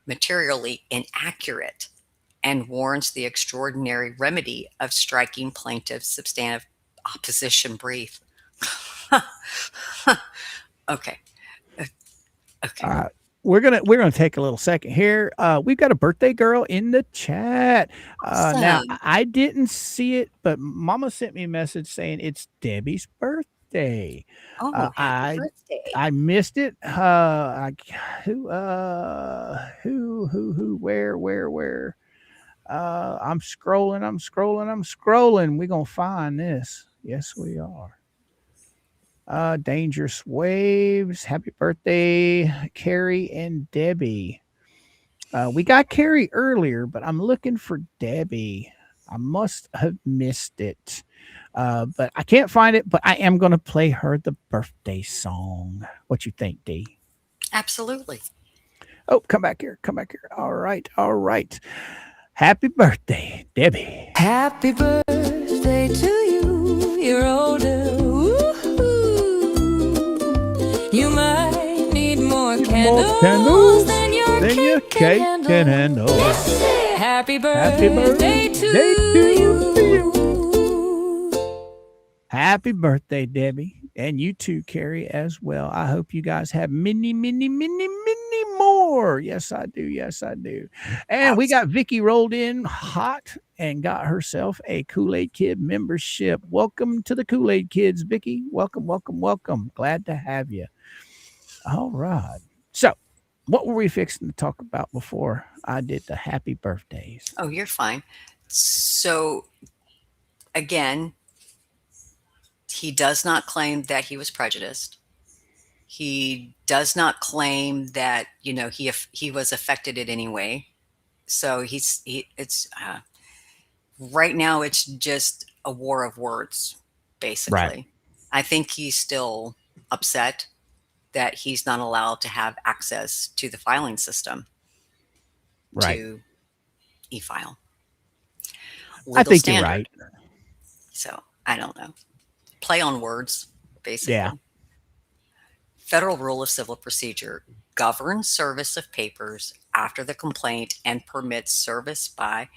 Speaker 3: materially inaccurate and warrants the extraordinary remedy of striking plaintiff's substantive opposition brief. Okay. Okay.
Speaker 2: We're gonna take a little second here. We've got a birthday girl in the chat. Now
Speaker 3: Awesome.
Speaker 2: I didn't see it, but Mama sent me a message saying it's Debbie's birthday.
Speaker 3: Oh, happy
Speaker 2: I
Speaker 3: birthday.
Speaker 2: I missed it. Who, where? I'm scrolling. We're gonna find this. Yes, we are. Dangerous Waves. Happy birthday, Carrie and Debbie. We got Carrie earlier, but I'm looking for Debbie. I must have missed it. But I can't find it, but I am going to play her the birthday song. What you think, D?
Speaker 3: Absolutely.
Speaker 2: Oh, come back here. Come back here. All right. All right. Happy birthday, Debbie.
Speaker 1: Happy birthday to you. You're older. Woo-hoo. You might need more candles than your cake can handle. Happy birthday to you.
Speaker 2: Happy birthday, Debbie. And you too, Carrie, as well. I hope you guys have many, many, many, many more. Yes, I do. Yes, I do. And we got Vicky rolled in hot and got herself a Kool-Aid Kid membership. Welcome to the Kool-Aid Kids, Vicky. Welcome, welcome, welcome. Glad to have you. All right. So, what were we fixing to talk about before I did the happy birthdays?
Speaker 3: Oh, you're fine. So, again, he does not claim that he was prejudiced. He does not claim that he was affected in any way. So it's right now it's just a war of words, basically.
Speaker 2: Right.
Speaker 3: I think he's still upset that he's not allowed to have access to the filing system
Speaker 2: Right.
Speaker 3: to e-file.
Speaker 2: I think you're right.
Speaker 3: So I don't know. Play on words, basically.
Speaker 2: Yeah.
Speaker 3: Federal Rule of Civil Procedure governs service of papers after the complaint and permits service by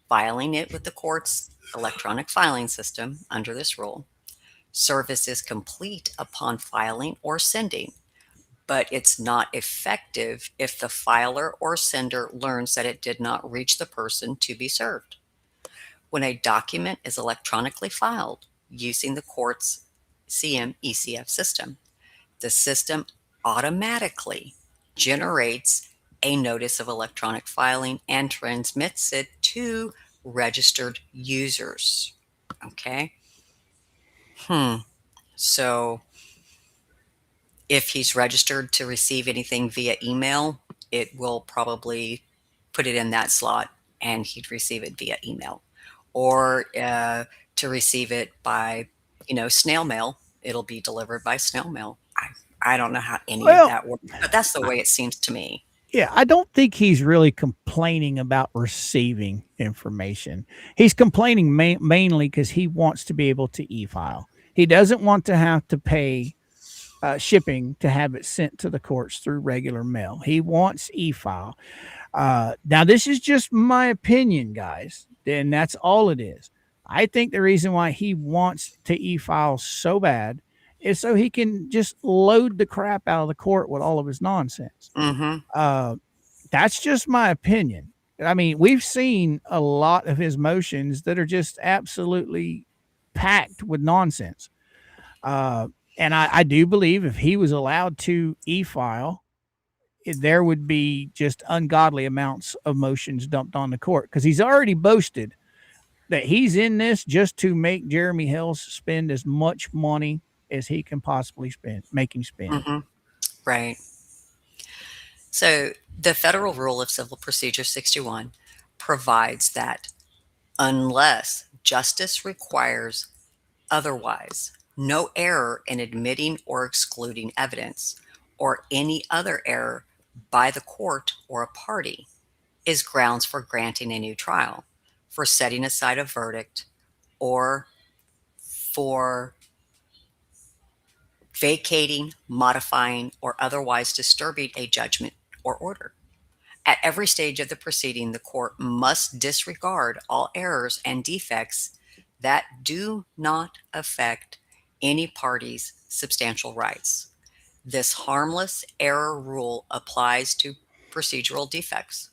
Speaker 3: filing it with the court's electronic filing system under this rule. Service is complete upon filing or sending, but it's not effective if the filer or sender learns that it did not reach the person to be served. When a document is electronically filed using the court's CM ECF system, the system automatically generates a notice of electronic filing and transmits it to registered users. Okay. So if he's registered to receive anything via email, it will probably put it in that slot and he'd receive it via email. Or to receive it by, snail mail, it'll be delivered by snail mail. I don't know how any of that works, but that's the way it seems to me.
Speaker 2: Yeah, I don't think he's really complaining about receiving information. He's complaining mainly because he wants to be able to e-file. He doesn't want to have to pay shipping to have it sent to the courts through regular mail. He wants e-file. Now, this is just my opinion, guys, and that's all it is. I think the reason why he wants to e-file so bad is so he can just load the crap out of the court with all of his nonsense.
Speaker 3: Mm-hmm.
Speaker 2: That's just my opinion. I mean, we've seen a lot of his motions that are just absolutely packed with nonsense. And I do believe if he was allowed to e-file, there would be just ungodly amounts of motions dumped on the court because he's already boasted that he's in this just to make Jeremy Hills spend as much money as he can possibly make him spend.
Speaker 3: Mm-hmm. Right. So the Federal Rule of Civil Procedure 61 provides that unless justice requires otherwise, no error in admitting or excluding evidence or any other error by the court or a party is grounds for granting a new trial, for setting aside a verdict, or for vacating, modifying, or otherwise disturbing a judgment or order. At every stage of the proceeding, the court must disregard all errors and defects that do not affect any party's substantial rights. This harmless error rule applies to procedural defects.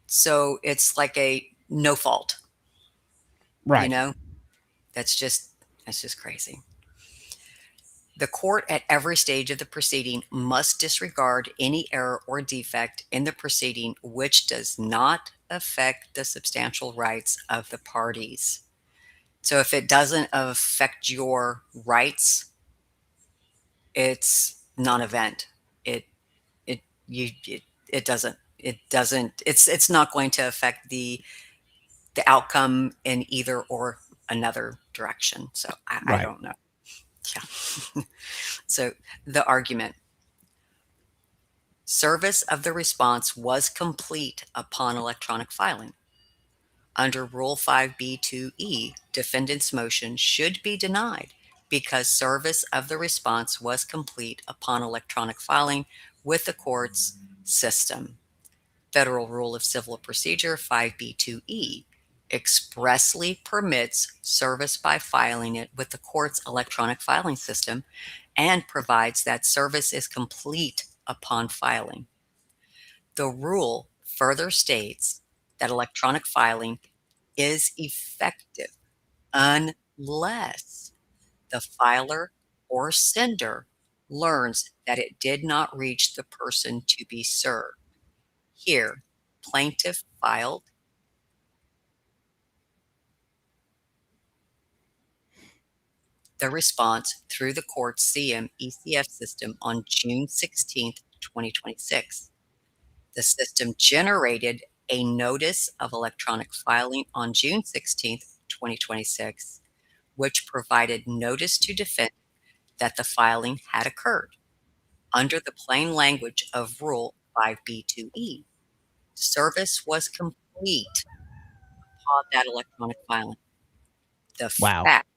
Speaker 3: So it's like a no fault.
Speaker 2: Right.
Speaker 3: That's just crazy. The court at every stage of the proceeding must disregard any error or defect in the proceeding which does not affect the substantial rights of the parties. So if it doesn't affect your rights, it's non-event. It's not going to affect the the outcome in either or another direction. So I
Speaker 2: Right.
Speaker 3: don't know. Yeah. So the argument. Service of the response was complete upon electronic filing. Under Rule 5B2E, defendant's motion should be denied because service of the response was complete upon electronic filing with the court's system. Federal Rule of Civil Procedure 5B2E expressly permits service by filing it with the court's electronic filing system and provides that service is complete upon filing. The rule further states that electronic filing is effective unless the filer or sender learns that it did not reach the person to be served. Here, plaintiff filed the response through the court's CM ECF system on June 16th, 2026. The system generated a notice of electronic filing on June 16th, 2026, which provided notice to defendant that the filing had occurred. Under the plain language of Rule 5B2E, service was complete upon that electronic filing. The
Speaker 2: Wow.
Speaker 3: fact,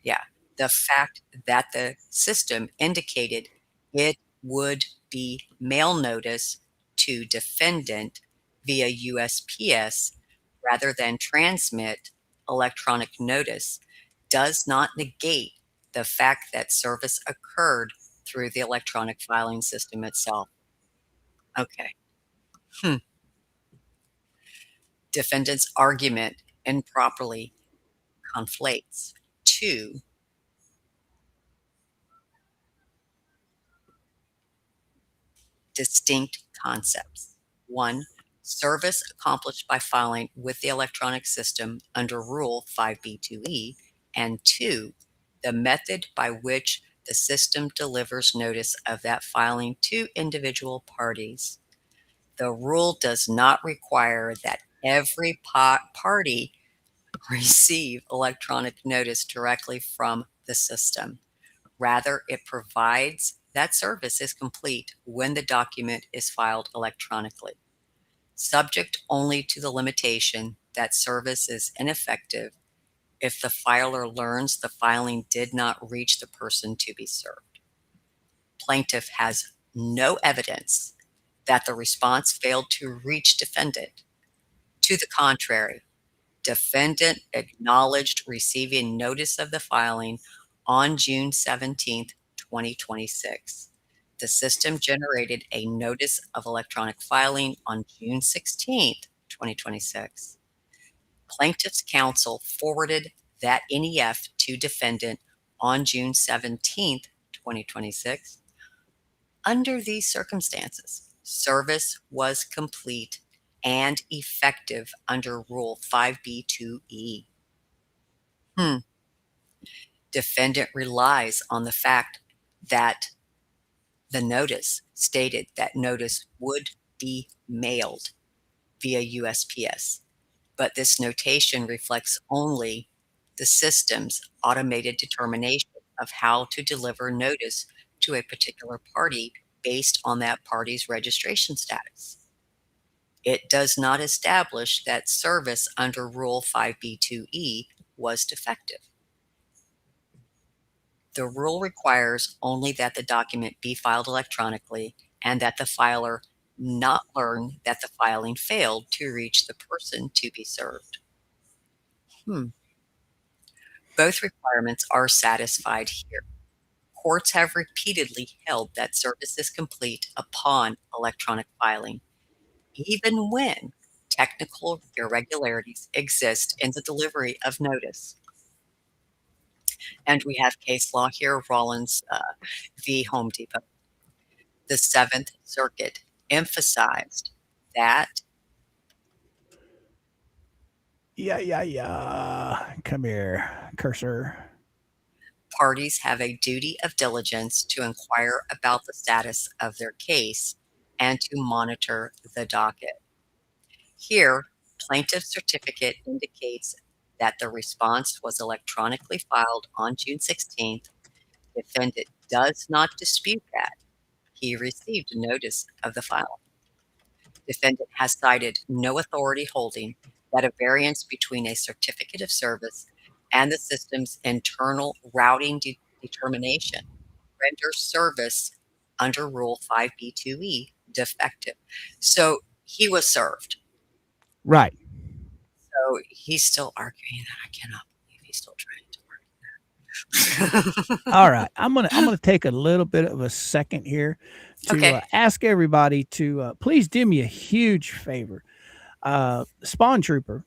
Speaker 3: yeah, the fact that the system indicated it would be mail notice to defendant via USPS rather than transmit electronic notice does not negate the fact that service occurred through the electronic filing system itself. Okay. Defendant's argument improperly conflates two distinct concepts. One, service accomplished by filing with the electronic system under Rule 5B2E, and two, the method by which the system delivers notice of that filing to individual parties. The rule does not require that every party receive electronic notice directly from the system. Rather, it provides that service is complete when the document is filed electronically, subject only to the limitation that service is ineffective if the filer learns the filing did not reach the person to be served. Plaintiff has no evidence that the response failed to reach defendant. To the contrary, defendant acknowledged receiving notice of the filing on June 17th, 2026. The system generated a notice of electronic filing on June 16th, 2026. Plaintiff's counsel forwarded that NEF to defendant on June 17th, 2026. Under these circumstances, service was complete and effective under Rule 5B2E. Defendant relies on the fact that the notice stated that notice would be mailed via USPS, but this notation reflects only the system's automated determination of how to deliver notice to a particular party based on that party's registration status. It does not establish that service under Rule 5B2E was defective. The rule requires only that the document be filed electronically and that the filer not learn that the filing failed to reach the person to be served. Both requirements are satisfied here. Courts have repeatedly held that service is complete upon electronic filing, even when technical irregularities exist in the delivery of notice. And we have case law here, Rollins v. Home Depot. The Seventh Circuit emphasized that
Speaker 2: Come here, cursor.
Speaker 3: parties have a duty of diligence to inquire about the status of their case and to monitor the docket. Here, Plaintiff's certificate indicates that the response was electronically filed on June 16th. Defendant does not dispute that. He received notice of the file. Defendant has cited no authority holding that a variance between a certificate of service and the system's internal routing determination renders service under Rule 5B2E defective. So he was served.
Speaker 2: Right.
Speaker 3: So he's still arguing that. I cannot believe he's still trying to argue.
Speaker 2: All right. I'm gonna take a little bit of a second here to
Speaker 3: Okay.
Speaker 2: ask everybody to please do me a huge favor. Spawn Trooper,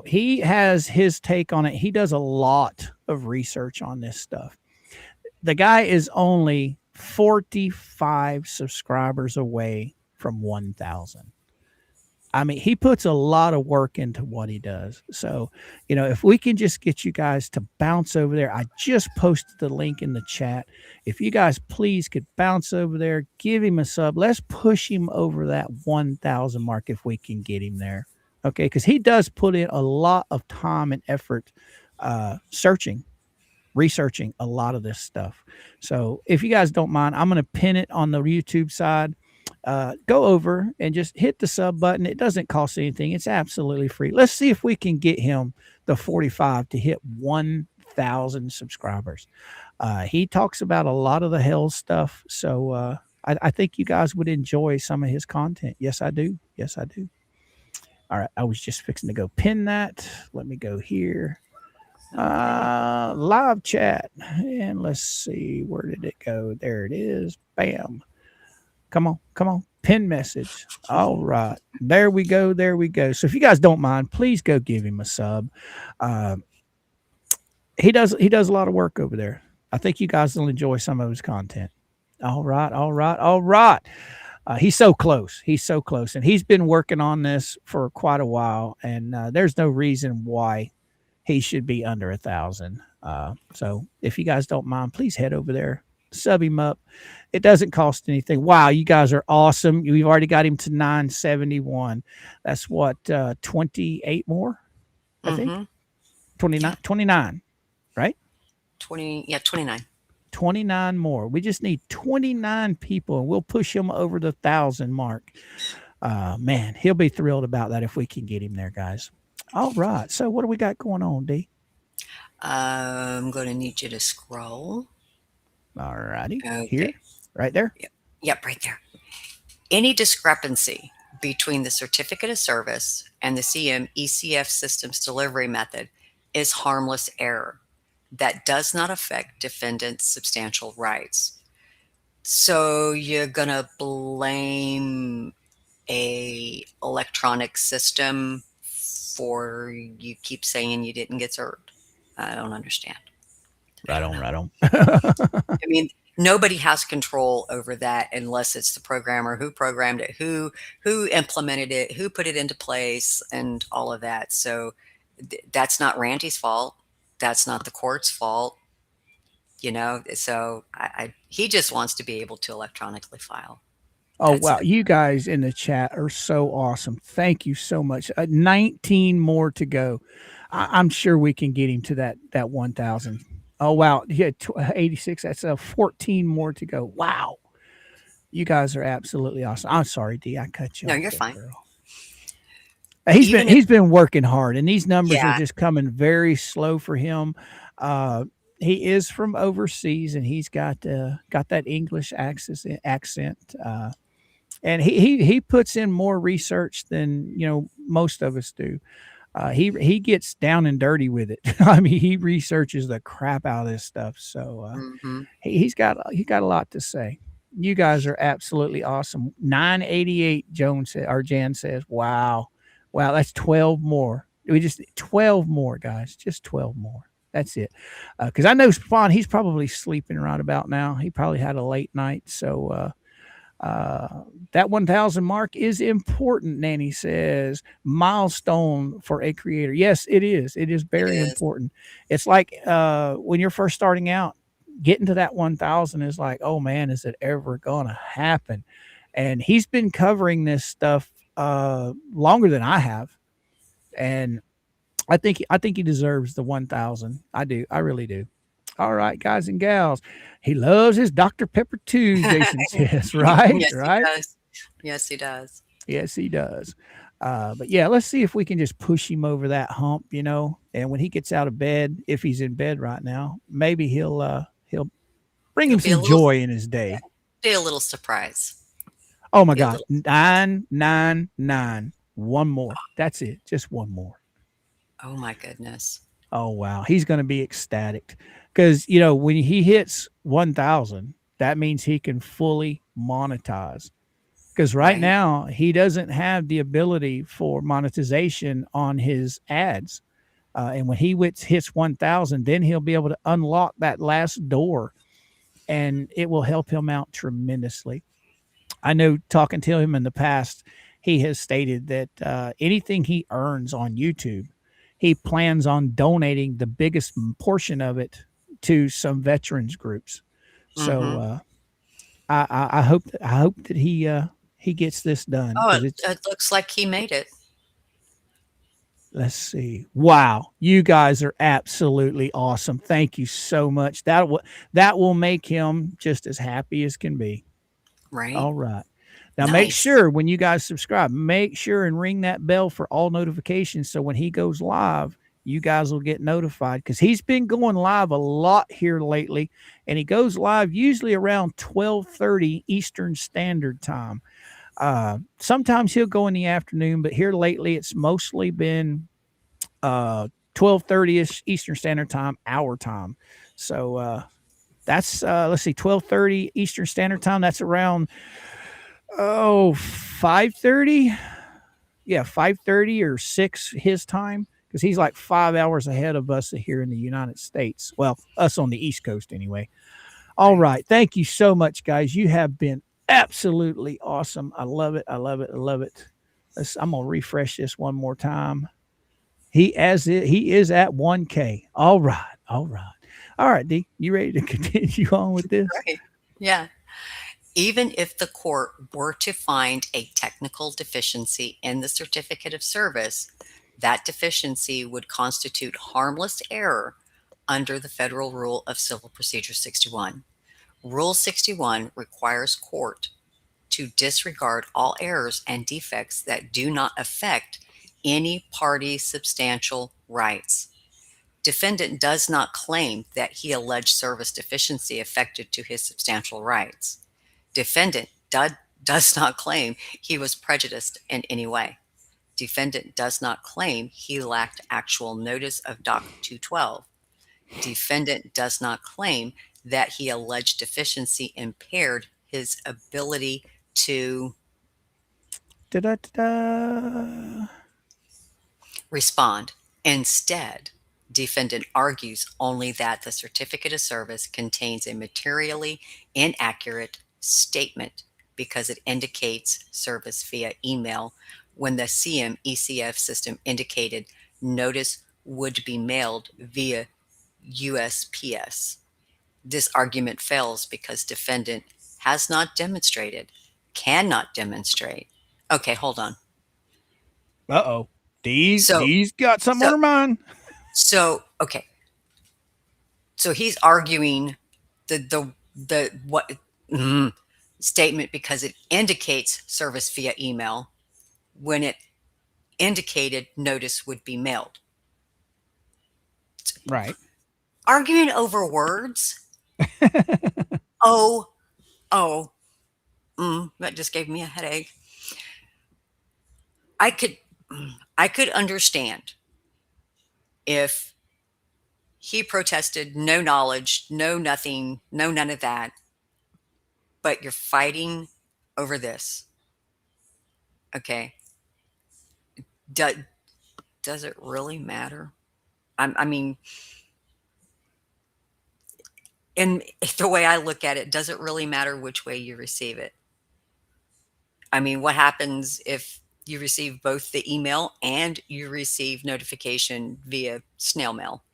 Speaker 2: he has his take on it. He does a lot of research on this stuff. The guy is only 45 subscribers away from 1,000. I mean, he puts a lot of work into what he does. So, if we can just get you guys to bounce over there, I just posted the link in the chat. If you guys please could bounce over there, give him a sub. Let's push him over that 1,000 mark if we can get him there. Okay, because he does put in a lot of time and effort researching a lot of this stuff. So if you guys don't mind, I'm going to pin it on the YouTube side. Go over and just hit the sub button. It doesn't cost anything. It's absolutely free. Let's see if we can get him the 45 to hit 1,000 subscribers. He talks about a lot of the hell stuff. So I think you guys would enjoy some of his content. Yes, I do. Yes, I do. All right. I was just fixing to go pin that. Let me go here. Live chat. And let's see. Where did it go? There it is. Bam. Come on. Pin message. All right. There we go. So if you guys don't mind, please go give him a sub. He does a lot of work over there. I think you guys will enjoy some of his content. All right. He's so close. And he's been working on this for quite a while. And there's no reason why he should be under 1,000. So if you guys don't mind, please head over there. Sub him up. It doesn't cost anything. Wow, you guys are awesome. We've already got him to 971. That's what, 28 more, I think. 29, right?
Speaker 3: 29.
Speaker 2: 29 more. We just need 29 people, and we'll push him over the 1,000 mark. Man, he'll be thrilled about that if we can get him there, guys. All right. So what do we got going on, D?
Speaker 3: I'm going to need you to scroll.
Speaker 2: All righty.
Speaker 3: Okay.
Speaker 2: Here, right there.
Speaker 3: Yep, right there. Any discrepancy between the certificate of service and the ECF system's delivery method is harmless error that does not affect defendant's substantial rights. So you're going to blame a electronic system for you keep saying you didn't get served. I don't understand.
Speaker 2: Right on.
Speaker 3: I mean, nobody has control over that unless it's the programmer who programmed it, who implemented it, who put it into place, and all of that. So that's not Randy's fault. That's not the court's fault. So he just wants to be able to electronically file.
Speaker 2: Oh, wow. You guys in the chat are so awesome. Thank you so much. 19 more to go. I'm sure we can get him to that 1,000. Oh, wow. Yeah, 86. That's 14 more to go. Wow. You guys are absolutely awesome. I'm sorry, D. I cut you off.
Speaker 3: No, you're fine.
Speaker 2: Girl. He's been working hard, and these numbers are just coming very slow for him. He is from overseas, and he's got that English accent. And he puts in more research than most of us do. He gets down and dirty with it. I mean, he researches the crap out of this stuff. So he's got a lot to say. You guys are absolutely awesome. 988 Jan says, wow, that's 12 more. We just 12 more, guys. Just 12 more. That's it. Because I know Spawn, he's probably sleeping right about now. He probably had a late night. So that 1,000 mark is important, Nanny says. Milestone for a creator. Yes, it is. It is very important. It's like when you're first starting out, getting to that 1,000 is like, oh man, is it ever going to happen? And he's been covering this stuff longer than I have. And I think he deserves the 1,000. I do. I really do. All right, guys and gals. He loves his Dr. Pepper too, Jason says, right?
Speaker 3: Yes, he
Speaker 2: Right?
Speaker 3: does. Yes, he does.
Speaker 2: Yes, he does. But yeah, let's see if we can just push him over that hump, And when he gets out of bed, if he's in bed right now, maybe he'll bring
Speaker 3: He'll
Speaker 2: him
Speaker 3: be a
Speaker 2: some
Speaker 3: little,
Speaker 2: joy in his
Speaker 3: yeah,
Speaker 2: day.
Speaker 3: be a little surprise.
Speaker 2: Oh my
Speaker 3: Be a
Speaker 2: God.
Speaker 3: little,
Speaker 2: 999. One more. That's it. Just one more.
Speaker 3: oh my goodness.
Speaker 2: Oh wow. He's gonna be ecstatic. Because when he hits 1,000, that means he can fully monetize. Because right
Speaker 3: Right?
Speaker 2: now he doesn't have the ability for monetization on his ads. And when he hits 1,000, then he'll be able to unlock that last door, and it will help him out tremendously. I know, talking to him in the past, he has stated that anything he earns on YouTube, he plans on donating the biggest portion of it to some veterans groups. So
Speaker 3: Mm-hmm.
Speaker 2: I hope that he gets this done,
Speaker 3: Oh,
Speaker 2: because
Speaker 3: it,
Speaker 2: it's.
Speaker 3: it looks like he made it.
Speaker 2: Let's see. Wow, you guys are absolutely awesome. Thank you so much. That will make him just as happy as can be.
Speaker 3: Right?
Speaker 2: All right. Now make
Speaker 3: Nice.
Speaker 2: sure when you guys subscribe, make sure and ring that bell for all notifications, so when he goes live, you guys will get notified, because he's been going live a lot here lately, and he goes live usually around 12:30 Eastern Standard Time. Sometimes he'll go in the afternoon, but here lately it's mostly been 12:30ish Eastern Standard Time, our time. So that's let's see, 12:30 Eastern Standard Time. That's around 5:30. Yeah, 5:30 or 6 his time, because he's like 5 hours ahead of us here in the United States. Well, us on the East Coast anyway. All
Speaker 3: Right.
Speaker 2: right. Thank you so much, guys. You have been absolutely awesome. I love it. I love it. I love it. I'm gonna refresh this one more time. He is at 1K. All right. All right. All right, D. You ready to continue on with this?
Speaker 3: Right. Yeah. Even if the court were to find a technical deficiency in the certificate of service, that deficiency would constitute harmless error under the Federal Rule of Civil Procedure 61. Rule 61 requires court to disregard all errors and defects that do not affect any party's substantial rights. Defendant does not claim that he alleged service deficiency affected to his substantial rights. Defendant does not claim he was prejudiced in any way. Defendant does not claim he lacked actual notice of Doc 212. Defendant does not claim that he alleged deficiency impaired his ability to
Speaker 2: Da-da-da-da.
Speaker 3: respond. Instead, defendant argues only that the certificate of service contains a materially inaccurate statement because it indicates service via email when the CM-ECF system indicated notice would be mailed via USPS. This argument fails because defendant has not demonstrated, cannot demonstrate. Okay, hold on.
Speaker 2: Uh-oh.
Speaker 3: So,
Speaker 2: D's got something on
Speaker 3: so,
Speaker 2: her mind.
Speaker 3: okay. So he's arguing the what statement because it indicates service via email when it indicated notice would be mailed.
Speaker 2: Right.
Speaker 3: Arguing over words. Oh, oh, that just gave me a headache. I could, I could understand if he protested no knowledge, no nothing, no none of that, but you're fighting over this. Okay. Do, does it really matter? I mean, in the way I look at it, does it really matter which way you receive it? I mean, what happens if you receive both the email and you receive notification via snail mail?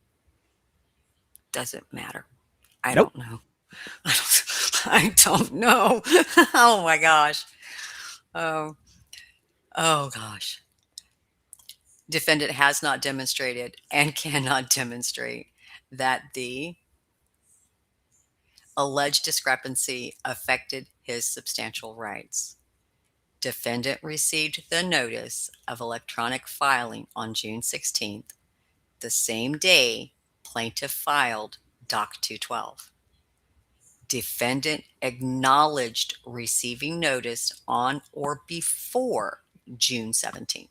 Speaker 3: Doesn't matter. I
Speaker 2: Nope.
Speaker 3: don't know. I don't know. Oh my gosh. Oh, oh gosh. Defendant has not demonstrated and cannot demonstrate that the alleged discrepancy affected his substantial rights. Defendant received the notice of electronic filing on June 16th, the same day plaintiff filed Doc 212. Defendant acknowledged receiving notice on or before June 17th.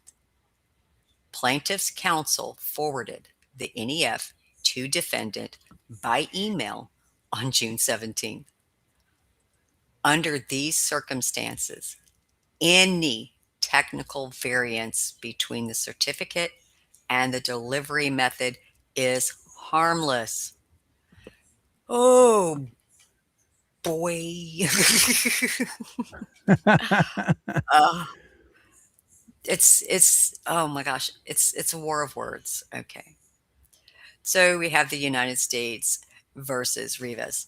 Speaker 3: Plaintiff's counsel forwarded the NEF to defendant by email on June 17th. Under these circumstances, any technical variance between the certificate and the delivery method is harmless. Oh boy. uh, it's oh my gosh, it's a war of words. Okay. So we have the United States versus Rivas.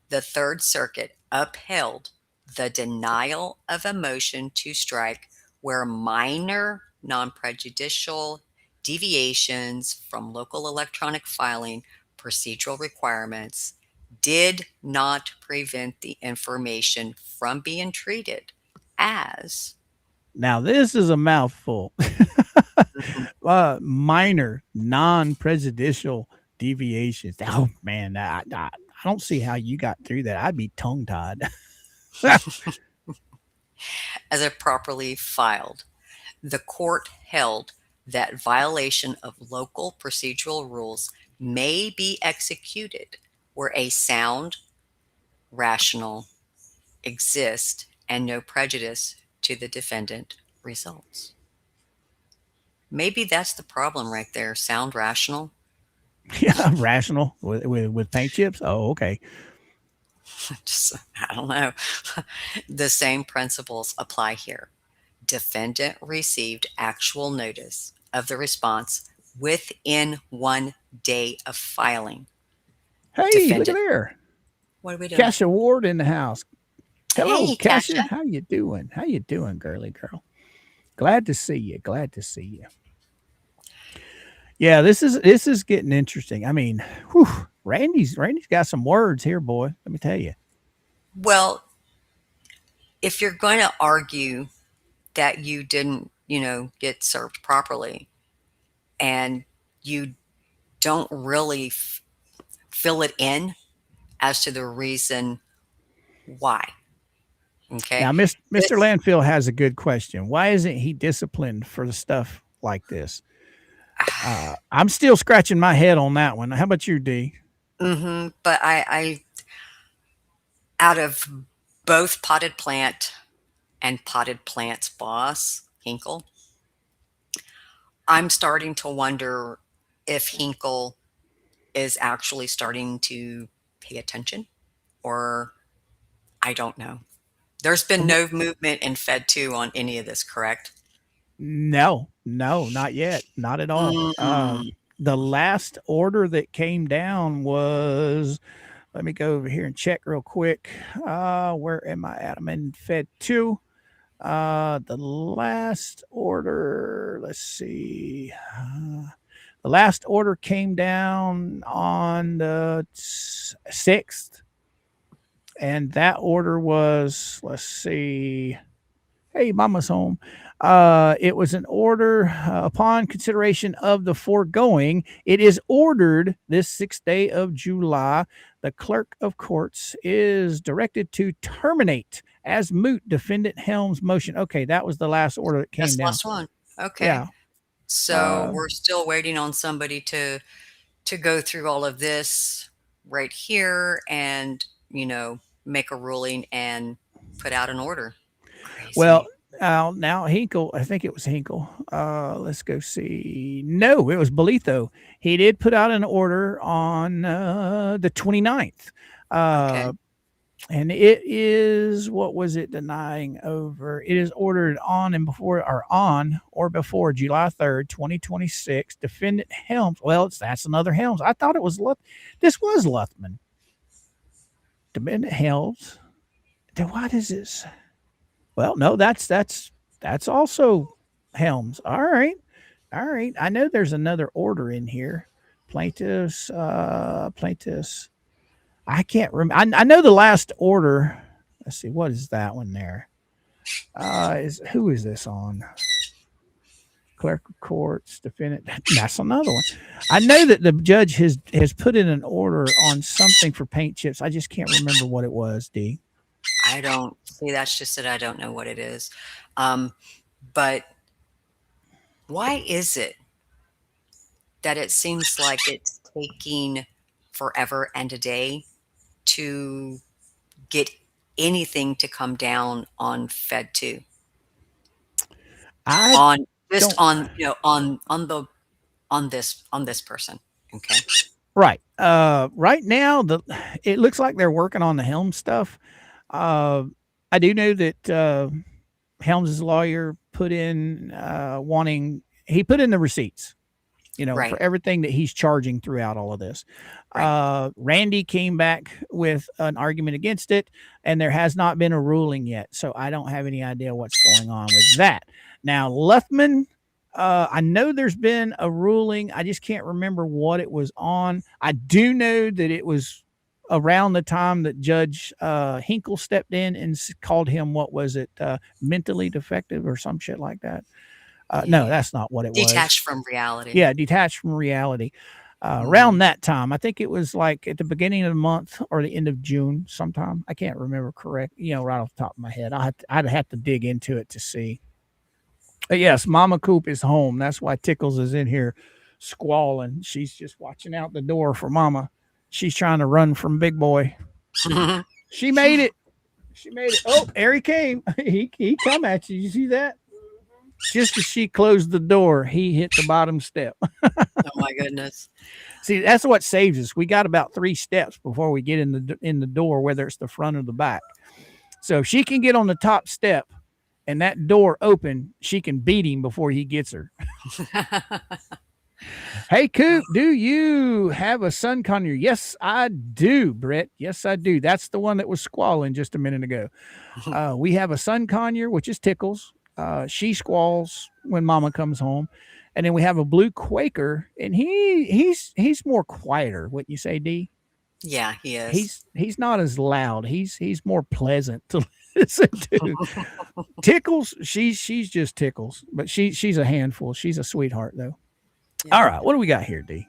Speaker 3: The Third Circuit upheld the denial of a motion to strike where minor non-prejudicial deviations from local electronic filing procedural requirements did not prevent the information from being treated as
Speaker 2: Now, this is a mouthful. Minor, non-prejudicial deviations. Oh man, I don't see how you got through that. I'd be tongue-tied.
Speaker 3: as a properly filed. The court held that violation of local procedural rules may be executed where a sound, rational, exist and no prejudice to the defendant results. Maybe that's the problem right there. Sound rational.
Speaker 2: Yeah, rational with paint chips. Oh, okay.
Speaker 3: Just, I don't know. The same principles apply here. Defendant received actual notice of the response within 1 day of filing.
Speaker 2: Hey, look at
Speaker 3: Defendant,
Speaker 2: there.
Speaker 3: what are we doing?
Speaker 2: Kasha Ward in the house. Hello,
Speaker 3: Hey,
Speaker 2: Kasha.
Speaker 3: Kasha.
Speaker 2: How you doing? How you doing, girly girl? Glad to see you. Glad to see you. Yeah, this is getting interesting. I mean, whew, Randy's got some words here, boy. Let me tell you.
Speaker 3: Well, if you're going to argue that you didn't, get served properly and you don't really fill it in as to the reason why. Okay.
Speaker 2: Now, Mr.
Speaker 3: This,
Speaker 2: Landfill has a good question. Why isn't he disciplined for the stuff like this? I'm still scratching my head on that one. How about you, D?
Speaker 3: but I, out of both Potted Plant and Potted Plant's boss, Hinkle, I'm starting to wonder if Hinkle is actually starting to pay attention, or I don't know. There's been no movement in Fed 2 on any of this, correct?
Speaker 2: No, not yet. Not at all.
Speaker 3: Mm,
Speaker 2: The last order that came down was, let me go over here and check real quick. Where am I at? I'm in Fed 2. The last order, let's see. The last order came down on the 6th. And that order was, let's see. Hey, mama's home. It was an order upon consideration of the foregoing. It is ordered this 6th day of July. The clerk of courts is directed to terminate as moot defendant Helms' motion. Okay, that was the last order that came
Speaker 3: that's the
Speaker 2: down.
Speaker 3: last one. Okay.
Speaker 2: Yeah.
Speaker 3: So we're still waiting on somebody to go through all of this right here and, make a ruling and put out an order. Crazy.
Speaker 2: Well, now Hinkle, I think it was Hinkle. Let's go see. No, it was Bolito. He did put out an order on the 29th.
Speaker 3: Okay.
Speaker 2: And it is, what was it denying over? It is ordered on or before July 3rd, 2026. Defendant Helms. Well, that's another Helms. I thought it was this was Luthmann. Defendant Helms. Then what is this? Well, no, that's also Helms. All right. All right. I know there's another order in here. Plaintiffs. I can't remember. I know the last order. Let's see. What is that one there? Who is this on? Clerk of courts, defendant. That's another one. I know that the judge has put in an order on something for paint chips. I just can't remember what it was. D.
Speaker 3: I don't see. That's just that I don't know what it is. But why is it that it seems like it's taking forever and a day to get anything to come down on Fed 2?
Speaker 2: I
Speaker 3: On just
Speaker 2: don't.
Speaker 3: on on this person. Okay.
Speaker 2: Right. Right now, it looks like they're working on the Helm stuff. I do know that Helms' lawyer put in he put in the receipts,
Speaker 3: Right.
Speaker 2: for everything that he's charging throughout all of this.
Speaker 3: Right.
Speaker 2: Randy came back with an argument against it, and there has not been a ruling yet. So I don't have any idea what's going on with that. Now, Luthmann, I know there's been a ruling. I just can't remember what it was on. I do know that it was around the time that Judge Hinkle stepped in and called him, what was it, mentally defective or some shit like that. No, that's not what it was.
Speaker 3: Detached from reality.
Speaker 2: Yeah, detached from reality. Around that time, I think it was like at the beginning of the month or the end of June sometime. I can't remember correct, right off the top of my head. I'd have to dig into it to see. But yes, Mama Coop is home. That's why Tickles is in here squalling. She's just watching out the door for Mama. She's trying to run from Big Boy. She made it. She made it. Oh, there he came. He come at you. You see that? Just as she closed the door, he hit the bottom step.
Speaker 3: Oh my goodness.
Speaker 2: See, that's what saves us. We got about 3 steps before we get in the door, whether it's the front or the back. So if she can get on the top step and that door open, she can beat him before he gets her. Hey, Coop, do you have a sun conure? Yes, I do, Brett. Yes, I do. That's the one that was squalling just a minute ago. We have a sun conure, which is Tickles. She squalls when Mama comes home. And then we have a blue Quaker, and he's more quieter, wouldn't you say, D?
Speaker 3: Yeah, he is.
Speaker 2: He's not as loud. He's more pleasant to listen to. Tickles, she's just Tickles, but she's a handful. She's a sweetheart, though. Yeah. All right, what do we got here, D?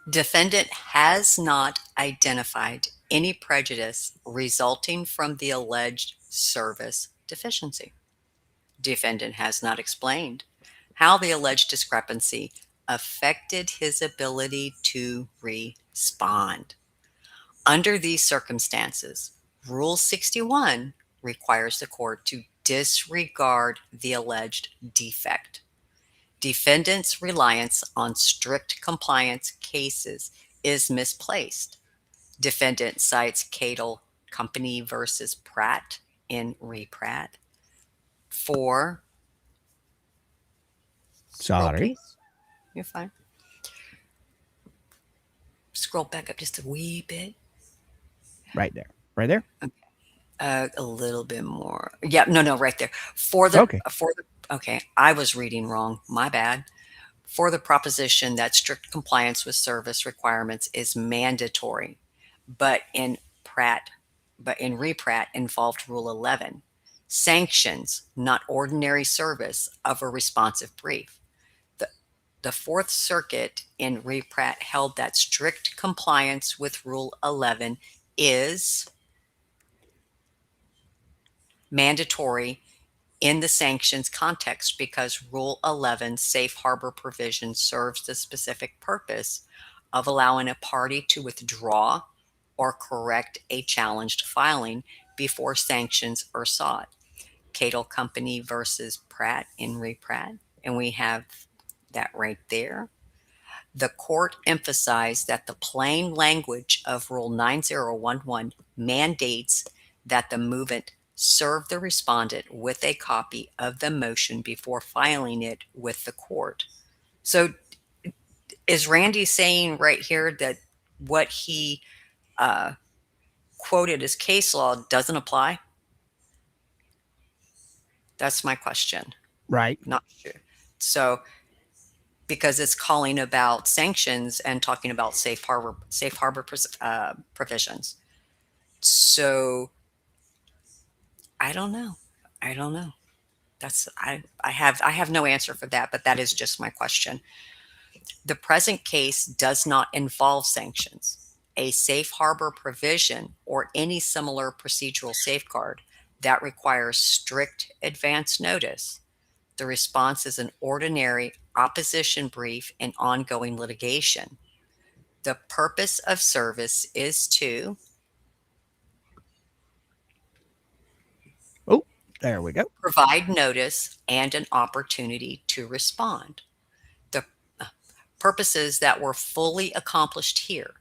Speaker 3: Defendant has not identified any prejudice resulting from the alleged service deficiency. Defendant has not explained how the alleged discrepancy affected his ability to respond. Under these circumstances, Rule 61 requires the court to disregard the alleged defect. Defendant's reliance on strict compliance cases is misplaced. Defendant cites Cadle Company versus Pratt in Pratt. For
Speaker 2: Sorry.
Speaker 3: You're fine. Scroll back up just a wee bit.
Speaker 2: Right there. Right there.
Speaker 3: Okay. A little bit more. Yeah, no, right there. Okay, I was reading wrong. My bad. For the proposition that strict compliance with service requirements is mandatory, but in Pratt involved Rule 11. Sanctions, not ordinary service of a responsive brief. The Fourth Circuit in Pratt held that strict compliance with Rule 11 is mandatory in the sanctions context because Rule 11 safe harbor provision serves the specific purpose of allowing a party to withdraw or correct a challenged filing before sanctions are sought. Cadle Company versus Pratt in Pratt, and we have that right there. The court emphasized that the plain language of Rule 9011 mandates that the movant serve the respondent with a copy of the motion before filing it with the court. So is Randy saying right here that what he quoted as case law doesn't apply? That's my question.
Speaker 2: Right.
Speaker 3: Not sure. So because it's calling about sanctions and talking about safe harbor provisions. So I don't know. I don't know. I have no answer for that, but that is just my question. The present case does not involve sanctions. A safe harbor provision or any similar procedural safeguard that requires strict advance notice. The response is an ordinary opposition brief in ongoing litigation. The purpose of service is to
Speaker 2: Oh, there we go.
Speaker 3: provide notice and an opportunity to respond. The purposes that were fully accomplished here.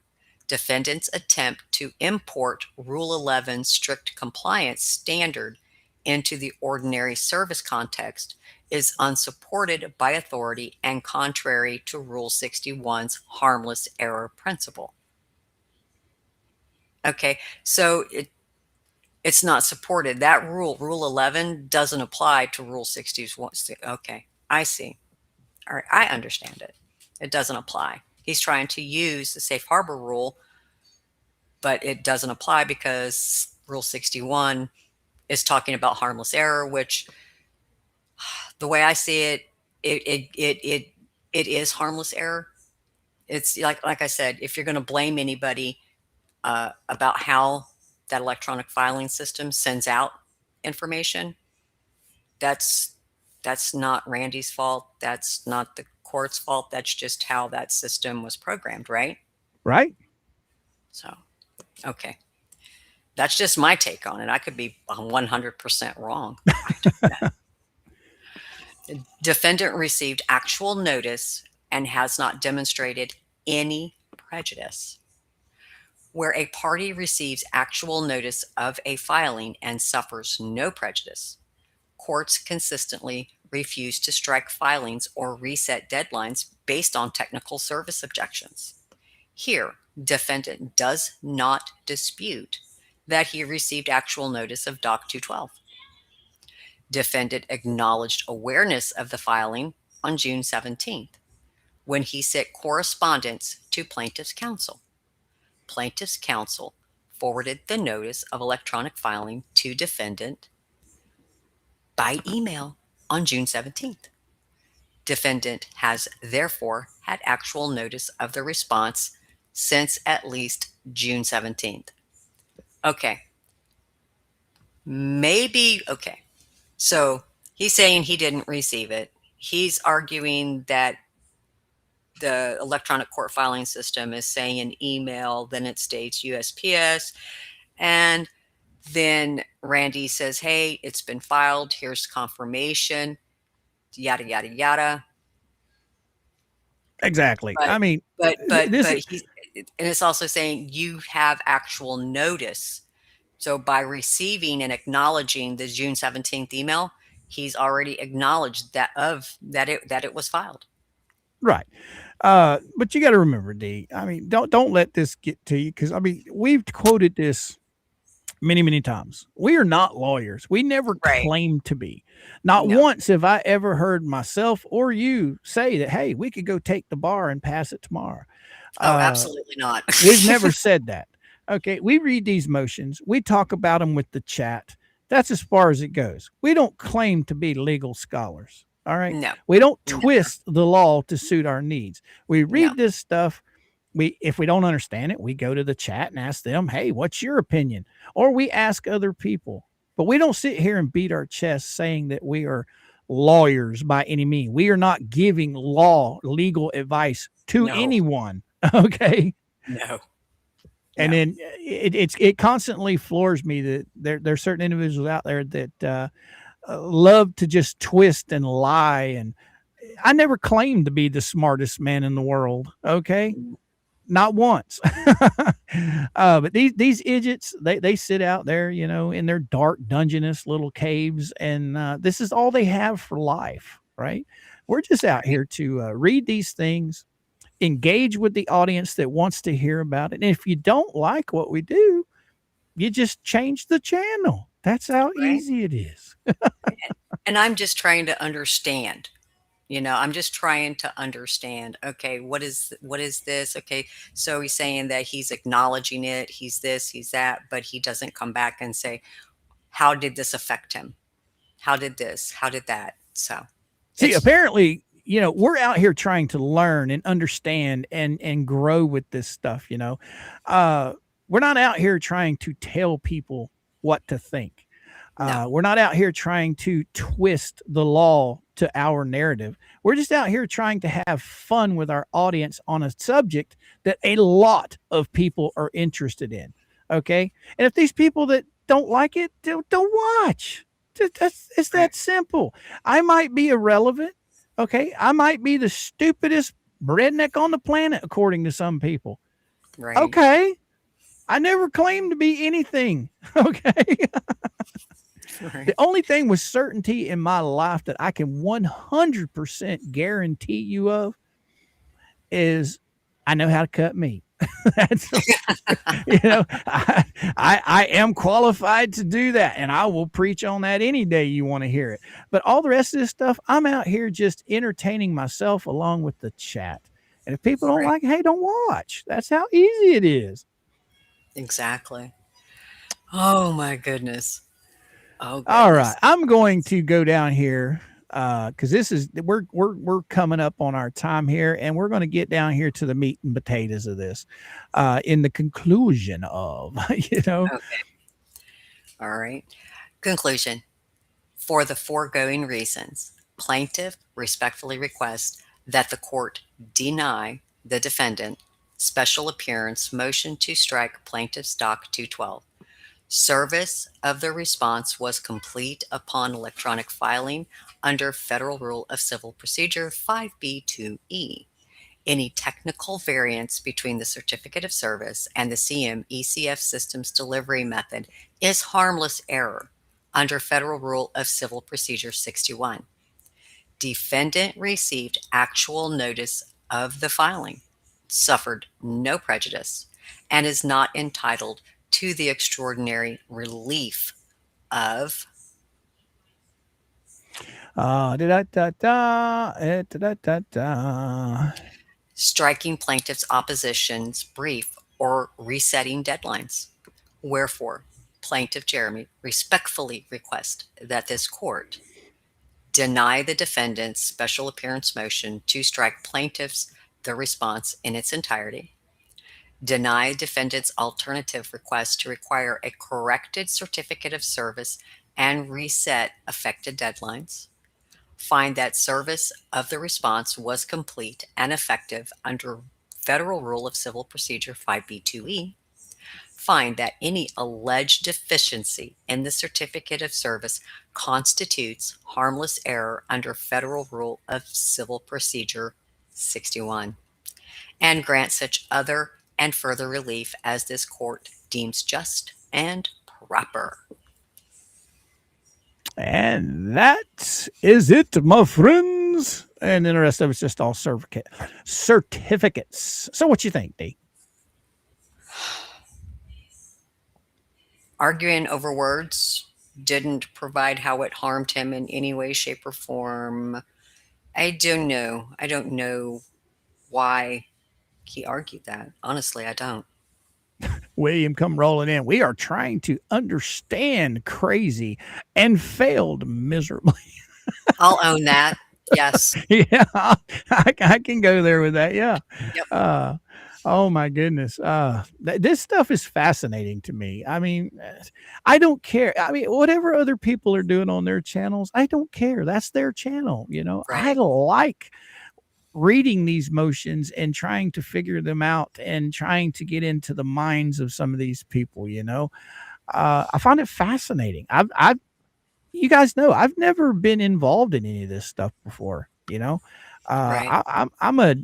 Speaker 3: Defendant's attempt to import Rule 11 strict compliance standard into the ordinary service context is unsupported by authority and contrary to Rule 61's harmless error principle. Okay, so it's not supported. That Rule 11, doesn't apply to Rule 61. Okay, I see. All right, I understand it. It doesn't apply. He's trying to use the safe harbor rule, but it doesn't apply because Rule 61 is talking about harmless error, which, the way I see it, it is harmless error. It's like I said, if you're going to blame anybody about how that electronic filing system sends out information, that's not Randy's fault. That's not the court's fault. That's just how that system was programmed, right?
Speaker 2: Right.
Speaker 3: So, okay. That's just my take on it. I could be 100% wrong. The defendant received actual notice and has not demonstrated any prejudice. Where a party receives actual notice of a filing and suffers no prejudice, courts consistently refuse to strike filings or reset deadlines based on technical service objections. Here, defendant does not dispute that he received actual notice of Doc 212. Defendant acknowledged awareness of the filing on June 17th when he sent correspondence to plaintiff's counsel. Plaintiff's counsel forwarded the notice of electronic filing to defendant by email on June 17th. Defendant has therefore had actual notice of the response since at least June 17th. Okay. Maybe, okay. So he's saying he didn't receive it. He's arguing that the electronic court filing system is saying an email, then it states USPS, and then Randy says, hey, it's been filed, here's confirmation, yada, yada, yada.
Speaker 2: Exactly.
Speaker 3: But,
Speaker 2: I mean,
Speaker 3: but he's, and it's also saying you have actual notice. So by receiving and acknowledging the June 17th email, he's already acknowledged that it was filed.
Speaker 2: right. But you got to remember, D. I mean, don't let this get to you, because I mean, we've quoted this many, many times. We are not lawyers. We never
Speaker 3: Right.
Speaker 2: claim to be. Not
Speaker 3: No.
Speaker 2: once have I ever heard myself or you say that, hey, we could go take the bar and pass it tomorrow.
Speaker 3: Oh, absolutely not.
Speaker 2: We've never said that. Okay, we read these motions. We talk about them with the chat. That's as far as it goes. We don't claim to be legal scholars. All right.
Speaker 3: No.
Speaker 2: We don't
Speaker 3: Never.
Speaker 2: twist the law to suit our needs. We read
Speaker 3: No.
Speaker 2: this stuff. If we don't understand it, we go to the chat and ask them, hey, what's your opinion? Or we ask other people. But we don't sit here and beat our chests saying that we are lawyers by any means. We are not giving legal advice to
Speaker 3: No.
Speaker 2: anyone. Okay.
Speaker 3: No.
Speaker 2: And
Speaker 3: No.
Speaker 2: then it constantly floors me that there's certain individuals out there that love to just twist and lie. And I never claimed to be the smartest man in the world. Okay. Not once. But these idiots, they sit out there, you know, in their dark, dungeness little caves. And this is all they have for life. Right. We're just out here to read these things, engage with the audience that wants to hear about it. And if you don't like what we do, you just change the channel. That's how
Speaker 3: Right.
Speaker 2: easy it is.
Speaker 3: And I'm just trying to understand I'm just trying to understand, okay, what is this? Okay, so he's saying that he's acknowledging it, he's this, he's that, but he doesn't come back and say, how did this affect him? How did this? How did that? So
Speaker 2: See,
Speaker 3: it's
Speaker 2: apparently, we're out here trying to learn and understand and grow with this stuff, we're not out here trying to tell people what to think.
Speaker 3: no,
Speaker 2: We're not out here trying to twist the law to our narrative. We're just out here trying to have fun with our audience on a subject that a lot of people are interested in. Okay. And if these people that don't like it, don't watch. It's
Speaker 3: right,
Speaker 2: that simple. I might be irrelevant. Okay. I might be the stupidest redneck on the planet, according to some people.
Speaker 3: right,
Speaker 2: Okay. I never claimed to be anything. Okay.
Speaker 3: right,
Speaker 2: The only thing with certainty in my life that I can 100% guarantee you of is I know how to cut meat. That's I am qualified to do that, and I will preach on that any day you want to hear it. But all the rest of this stuff, I'm out here just entertaining myself along with the chat. And if people don't
Speaker 3: right.
Speaker 2: like it, hey, don't watch. That's how easy it is.
Speaker 3: Exactly. Oh my goodness. Oh
Speaker 2: All
Speaker 3: goodness.
Speaker 2: right, I'm going to go down here because this is we're coming up on our time here, and we're going to get down here to the meat and potatoes of this in the conclusion of
Speaker 3: Okay. All right. Conclusion. For the foregoing reasons, plaintiff respectfully requests that the court deny the defendant special appearance motion to strike plaintiff's doc 212. Service of the response was complete upon electronic filing under Federal Rule of Civil Procedure 5B2E. Any technical variance between the certificate of service and the CM ECF systems delivery method is harmless error under Federal Rule of Civil Procedure 61. Defendant received actual notice of the filing, suffered no prejudice, and is not entitled to the extraordinary relief of striking plaintiff's opposition's brief or resetting deadlines. Wherefore, Plaintiff Jeremy respectfully requests that this court deny the defendant's special appearance motion to strike plaintiff's the response in its entirety, deny defendant's alternative request to require a corrected certificate of service and reset affected deadlines, find that service of the response was complete and effective under Federal Rule of Civil Procedure 5B2E, find that any alleged deficiency in the certificate of service constitutes harmless error under Federal Rule of Civil Procedure 61, and grant such other and further relief as this court deems just and proper.
Speaker 2: And that is it, my friends. And then the rest of it's just all certificates. So what you think, D?
Speaker 3: Arguing over words didn't provide how it harmed him in any way, shape, or form. I don't know. I don't know why he argued that. Honestly, I don't.
Speaker 2: William come rolling in. We are trying to understand crazy and failed miserably.
Speaker 3: I'll own that. Yes.
Speaker 2: Yeah, I can go there with that. Yeah.
Speaker 3: Yep.
Speaker 2: Oh my goodness. This stuff is fascinating to me. I mean, I don't care. I mean, whatever other people are doing on their channels, I don't care. That's their channel. I
Speaker 3: Right.
Speaker 2: like reading these motions and trying to figure them out and trying to get into the minds of some of these people. I find it fascinating. You guys know I've never been involved in any of this stuff before.
Speaker 3: Right.
Speaker 2: I'm a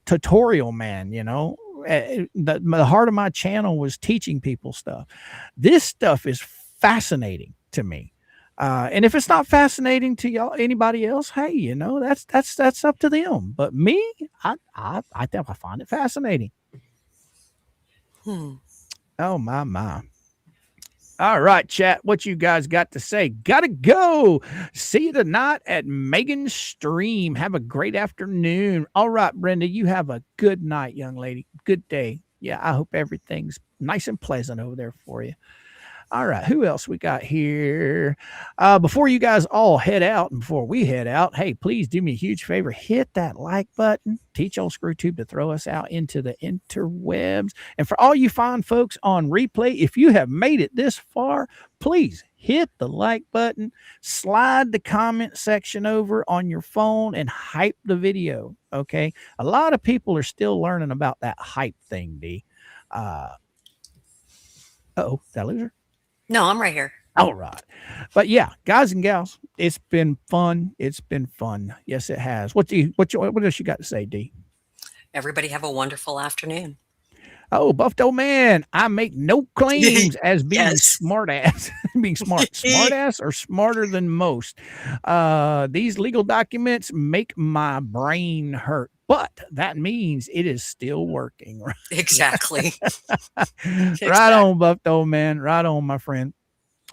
Speaker 2: tutorial man. The heart of my channel was teaching people stuff. This stuff is fascinating to me. And if it's not fascinating to y'all, anybody else, hey, that's up to them. But me, I find it fascinating.
Speaker 3: Hmm.
Speaker 2: Oh my. All right, chat. What you guys got to say? Gotta go. See you tonight at Megan's stream. Have a great afternoon. All right, Brenda, you have a good night, young lady. Good day. Yeah, I hope everything's nice and pleasant over there for you. All right, who else we got here? Before you guys all head out and before we head out, hey, please do me a huge favor. Hit that like button. Teach old ScrewTube to throw us out into the interwebs. And for all you fine folks on replay, if you have made it this far, please hit the like button. Slide the comment section over on your phone and hype the video, okay? A lot of people are still learning about that hype thing, D. Uh-oh, did I lose her?
Speaker 3: No, I'm right here.
Speaker 2: All right. But yeah, guys and gals, it's been fun. It's been fun. Yes, it has. What else you got to say, D?
Speaker 3: Everybody have a wonderful afternoon.
Speaker 2: Oh, Buffed old man, I make no claims as being
Speaker 3: Yes.
Speaker 2: smart ass. Being smart. Smart ass or smarter than most. These legal documents make my brain hurt. But that means it is still working. Right?
Speaker 3: Exactly.
Speaker 2: Right on, Buffed old man. Right on, my friend.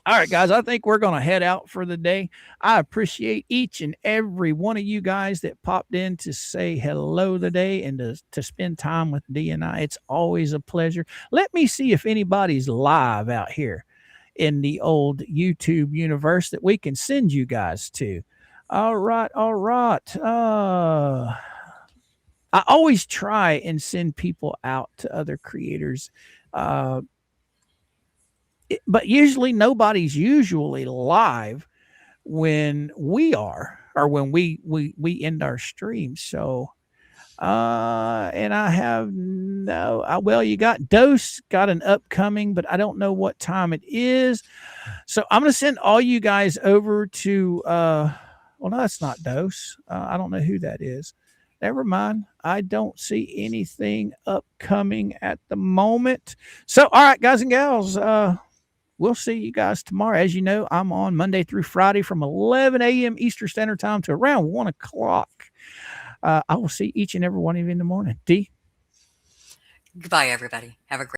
Speaker 2: All right, guys, I think we're going to head out for the day. I appreciate each and every one of you guys that popped in to say hello today and to spend time with D and I. It's always a pleasure. Let me see if anybody's live out here in the old YouTube universe that we can send you guys to. All right, all right. I always try and send people out to other creators. But usually nobody's usually live when we are or when we end our stream. So and I have well, you got Dose got an upcoming, but I don't know what time it is. So I'm going to send all you guys over to well, no, that's not Dose. I don't know who that is. Never mind. I don't see anything upcoming at the moment. So, all right, guys and gals, we'll see you guys tomorrow. As you know, I'm on Monday through Friday from 11 a.m. Eastern Standard Time to around 1 o'clock. I will see each and every one of you in the morning. D?
Speaker 3: Goodbye, everybody. Have a great